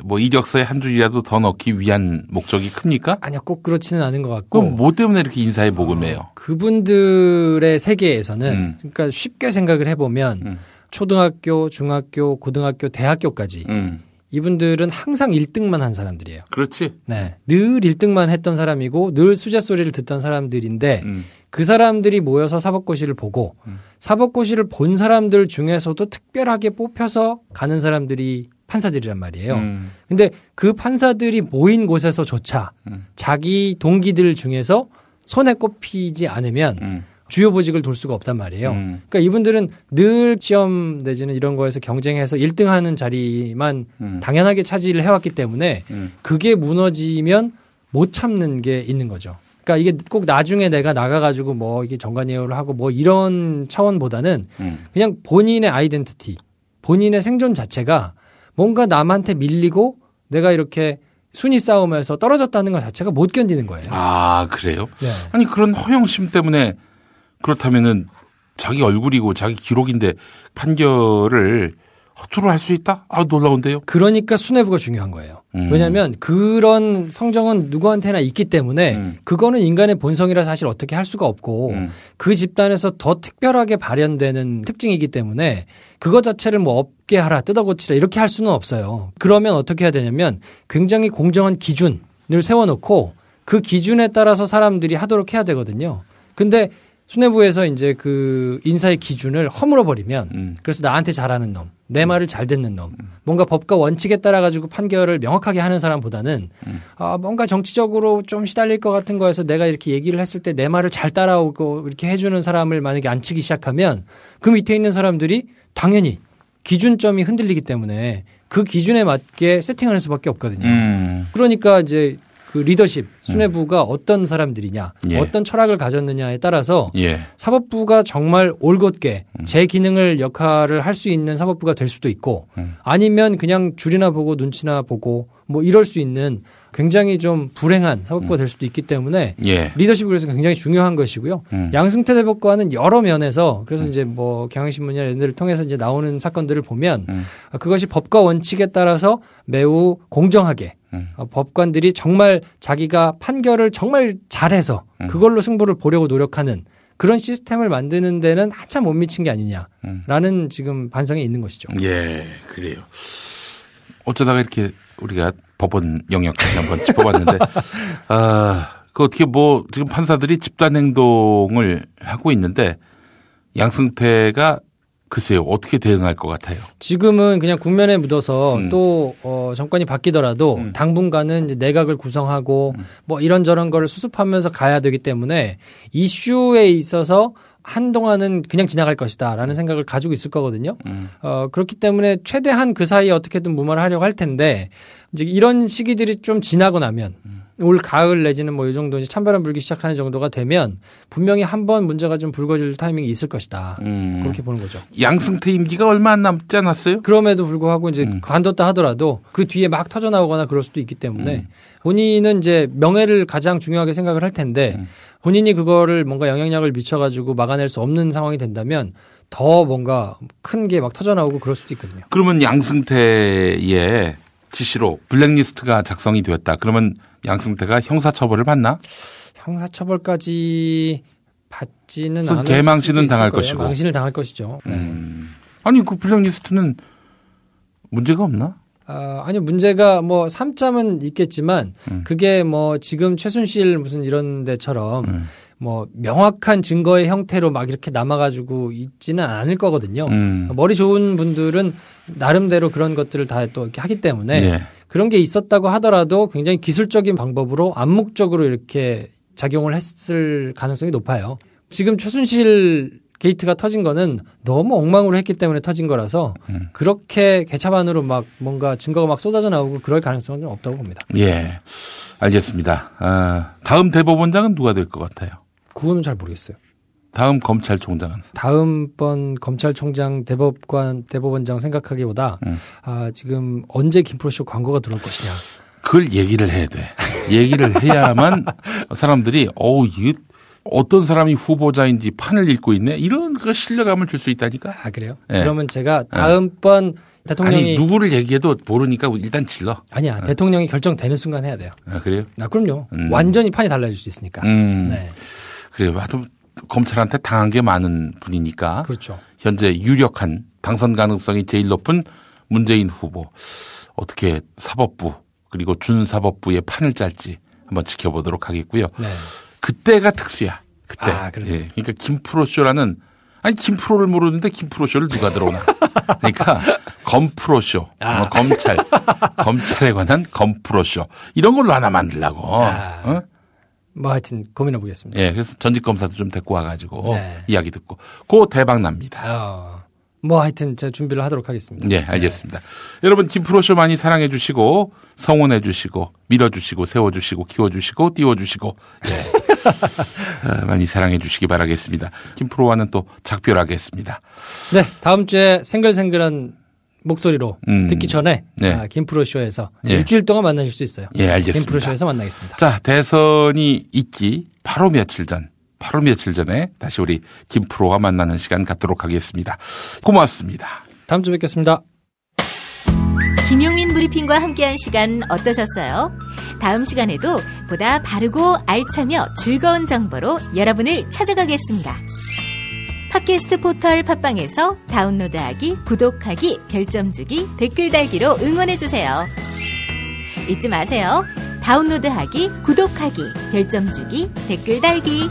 뭐 이력서에 한 줄이라도 더 넣기 위한 목적이 큽니까? 아니요, 꼭 그렇지는 않은 것 같고. 그럼 뭐 때문에 이렇게 인사에 목을 매요? 그분들의 세계에서는 그러니까 쉽게 생각을 해보면 초등학교, 중학교, 고등학교, 대학교까지 이분들은 항상 1등만 한 사람들이에요. 그렇지. 네, 늘 1등만 했던 사람이고 늘 수제 소리를 듣던 사람들인데 그 사람들이 모여서 사법고시를 보고 사법고시를 본 사람들 중에서도 특별하게 뽑혀서 가는 사람들이 판사들이란 말이에요. 근데 그 판사들이 모인 곳에서조차 자기 동기들 중에서 손에 꼽히지 않으면 주요 보직을 돌 수가 없단 말이에요. 그러니까 이분들은 늘 시험 내지는 이런 거에서 경쟁해서 1등하는 자리만 당연하게 차지를 해왔기 때문에 그게 무너지면 못 참는 게 있는 거죠. 그러니까 이게 꼭 나중에 내가 나가가지고 뭐 이게 정관예우를 하고 뭐 이런 차원보다는 그냥 본인의 아이덴티티, 본인의 생존 자체가 뭔가 남한테 밀리고 내가 이렇게 순위 싸움에서 떨어졌다는 것 자체가 못 견디는 거예요. 아, 그래요? 아니, 그런 허영심 때문에 그렇다면은 자기 얼굴이고 자기 기록인데 판결을 허투루 할 수 있다? 아, 놀라운데요? 그러니까 수뇌부가 중요한 거예요. 왜냐하면 그런 성정은 누구한테나 있기 때문에 그거는 인간의 본성이라 사실 어떻게 할 수가 없고 그 집단에서 더 특별하게 발현되는 특징이기 때문에 그거 자체를 뭐 없게 하라, 뜯어고치라 이렇게 할 수는 없어요. 그러면 어떻게 해야 되냐면 굉장히 공정한 기준을 세워놓고 그 기준에 따라서 사람들이 하도록 해야 되거든요. 근데 수뇌부에서 이제 그 인사의 기준을 허물어 버리면 그래서 나한테 잘하는 놈, 내 말을 잘 듣는 놈, 뭔가 법과 원칙에 따라 가지고 판결을 명확하게 하는 사람보다는 뭔가 정치적으로 좀 시달릴 것 같은 거에서 내가 이렇게 얘기를 했을 때 내 말을 잘 따라오고 이렇게 해주는 사람을 만약에 앉히기 시작하면 그 밑에 있는 사람들이 당연히 기준점이 흔들리기 때문에 그 기준에 맞게 세팅하는 수밖에 없거든요. 그러니까 이제 그 리더십, 수뇌부가 어떤 사람들이냐, 예. 어떤 철학을 가졌느냐에 따라서 예. 사법부가 정말 올곧게 제 기능을 역할을 할 수 있는 사법부가 될 수도 있고 아니면 그냥 줄이나 보고 눈치나 보고 뭐 이럴 수 있는 굉장히 좀 불행한 사법부가 될 수도 있기 때문에 예. 리더십이 그래서 굉장히 중요한 것이고요. 양승태 대법관은 여러 면에서 그래서 이제 뭐 경향신문이나 이런 데를 통해서 이제 나오는 사건들을 보면 그것이 법과 원칙에 따라서 매우 공정하게 법관들이 정말 자기가 판결을 정말 잘해서 그걸로 승부를 보려고 노력하는 그런 시스템을 만드는 데는 한참 못 미친 게 아니냐라는 지금 반성이 있는 것이죠. 예, 그래요. 어쩌다가 이렇게 우리가 법원 영역까지 한번 짚어봤는데, 그 어떻게 뭐 지금 판사들이 집단 행동을 하고 있는데 양승태가 글쎄요 어떻게 대응할 것 같아요? 지금은 그냥 국면에 묻어서 또 정권이 바뀌더라도 당분간은 이제 내각을 구성하고 뭐 이런저런 거를 수습하면서 가야 되기 때문에 이슈에 있어서 한동안은 그냥 지나갈 것이다라는 생각을 가지고 있을 거거든요. 그렇기 때문에 최대한 그 사이에 어떻게든 무마를 하려고 할 텐데 이제 이런 시기들이 좀 지나고 나면 올 가을 내지는 뭐 이 정도 이제 찬바람 불기 시작하는 정도가 되면 분명히 한번 문제가 좀 불거질 타이밍이 있을 것이다. 그렇게 보는 거죠. 양승태 임기가 얼마 안 남지 않았어요? 그럼에도 불구하고 이제 관뒀다 하더라도 그 뒤에 막 터져 나오거나 그럴 수도 있기 때문에 본인은 이제 명예를 가장 중요하게 생각을 할 텐데 본인이 그거를 뭔가 영향력을 미쳐가지고 막아낼 수 없는 상황이 된다면 더 뭔가 큰 게 막 터져 나오고 그럴 수도 있거든요. 그러면 양승태의 지시로 블랙리스트가 작성이 되었다. 그러면 양승태가 형사처벌을 받나? 형사처벌까지 받지는 않을 개망신은 수도 당할 있을 거예요. 것이고. 망신을 당할 것이죠. 아니 그 블랙리스트는 문제가 없나? 아니요, 문제가 뭐 3점은 있겠지만 그게 뭐 지금 최순실 무슨 이런 데처럼 뭐 명확한 증거의 형태로 막 이렇게 남아가지고 있지는 않을 거거든요. 머리 좋은 분들은 나름대로 그런 것들을 다 또 이렇게 하기 때문에 예. 그런 게 있었다고 하더라도 굉장히 기술적인 방법으로 암묵적으로 이렇게 작용을 했을 가능성이 높아요. 지금 최순실 게이트가 터진 거는 너무 엉망으로 했기 때문에 터진 거라서 그렇게 개차반으로 막 뭔가 증거가 막 쏟아져 나오고 그럴 가능성은 좀 없다고 봅니다. 예, 알겠습니다. 다음 대법원장은 누가 될 것 같아요? 그거는 잘 모르겠어요. 다음 검찰총장은? 다음번 검찰총장 대법원장 생각하기보다 지금 언제 김프로쇼 광고가 들어올 것이냐. 그걸 얘기를 해야 돼. 얘기를 해야만 사람들이 이게 어떤 사람이 후보자인지 판을 읽고 있네? 이런 그 신뢰감을 줄 수 있다니까. 그래요? 예. 그러면 제가 다음번 대통령이. 아니, 누구를 얘기해도 모르니까 일단 질러. 아니야. 대통령이 결정되는 순간 해야 돼요. 그래요? 그럼요. 완전히 판이 달라질 수 있으니까. 네. 그래요. 하여튼 검찰한테 당한 게 많은 분이니까. 그렇죠. 현재 유력한 당선 가능성이 제일 높은 문재인 후보. 어떻게 사법부 그리고 준사법부의 판을 짤지 한번 지켜보도록 하겠고요. 네. 그때가 특수야. 그때. 예. 그러니까 김프로쇼라는 김프로를 모르는데 김프로쇼를 누가 들어오나. 그러니까 검프로쇼. 검찰에 관한 검프로쇼. 이런 걸로 하나 만들라고. 뭐 하여튼 고민해 보겠습니다. 예. 그래서 전직 검사도 좀 데리고 와가지고 이야기 듣고. 그거 대박 납니다. 뭐 하여튼 제가 준비를 하도록 하겠습니다. 네, 알겠습니다. 여러분 김프로쇼 많이 사랑해 주시고 성원해 주시고 밀어주시고 세워주시고 키워주시고 띄워주시고 많이 사랑해 주시기 바라겠습니다. 김프로와는 또 작별하겠습니다. 네, 다음 주에 생글생글한 목소리로 듣기 전에 김프로쇼에서 일주일 동안 만나실 수 있어요. 예, 알겠습니다. 김프로쇼에서 만나겠습니다. 자, 대선이 있기 바로 며칠 전에 다시 우리 김프로와 만나는 시간 갖도록 하겠습니다. 고맙습니다. 다음 주에 뵙겠습니다. 김용민 브리핑과 함께한 시간 어떠셨어요? 다음 시간에도 보다 바르고 알차며 즐거운 정보로 여러분을 찾아가겠습니다. 팟캐스트 포털 팟빵에서 다운로드하기, 구독하기, 별점 주기, 댓글 달기로 응원해주세요. 잊지 마세요. 다운로드하기, 구독하기, 별점 주기, 댓글 달기.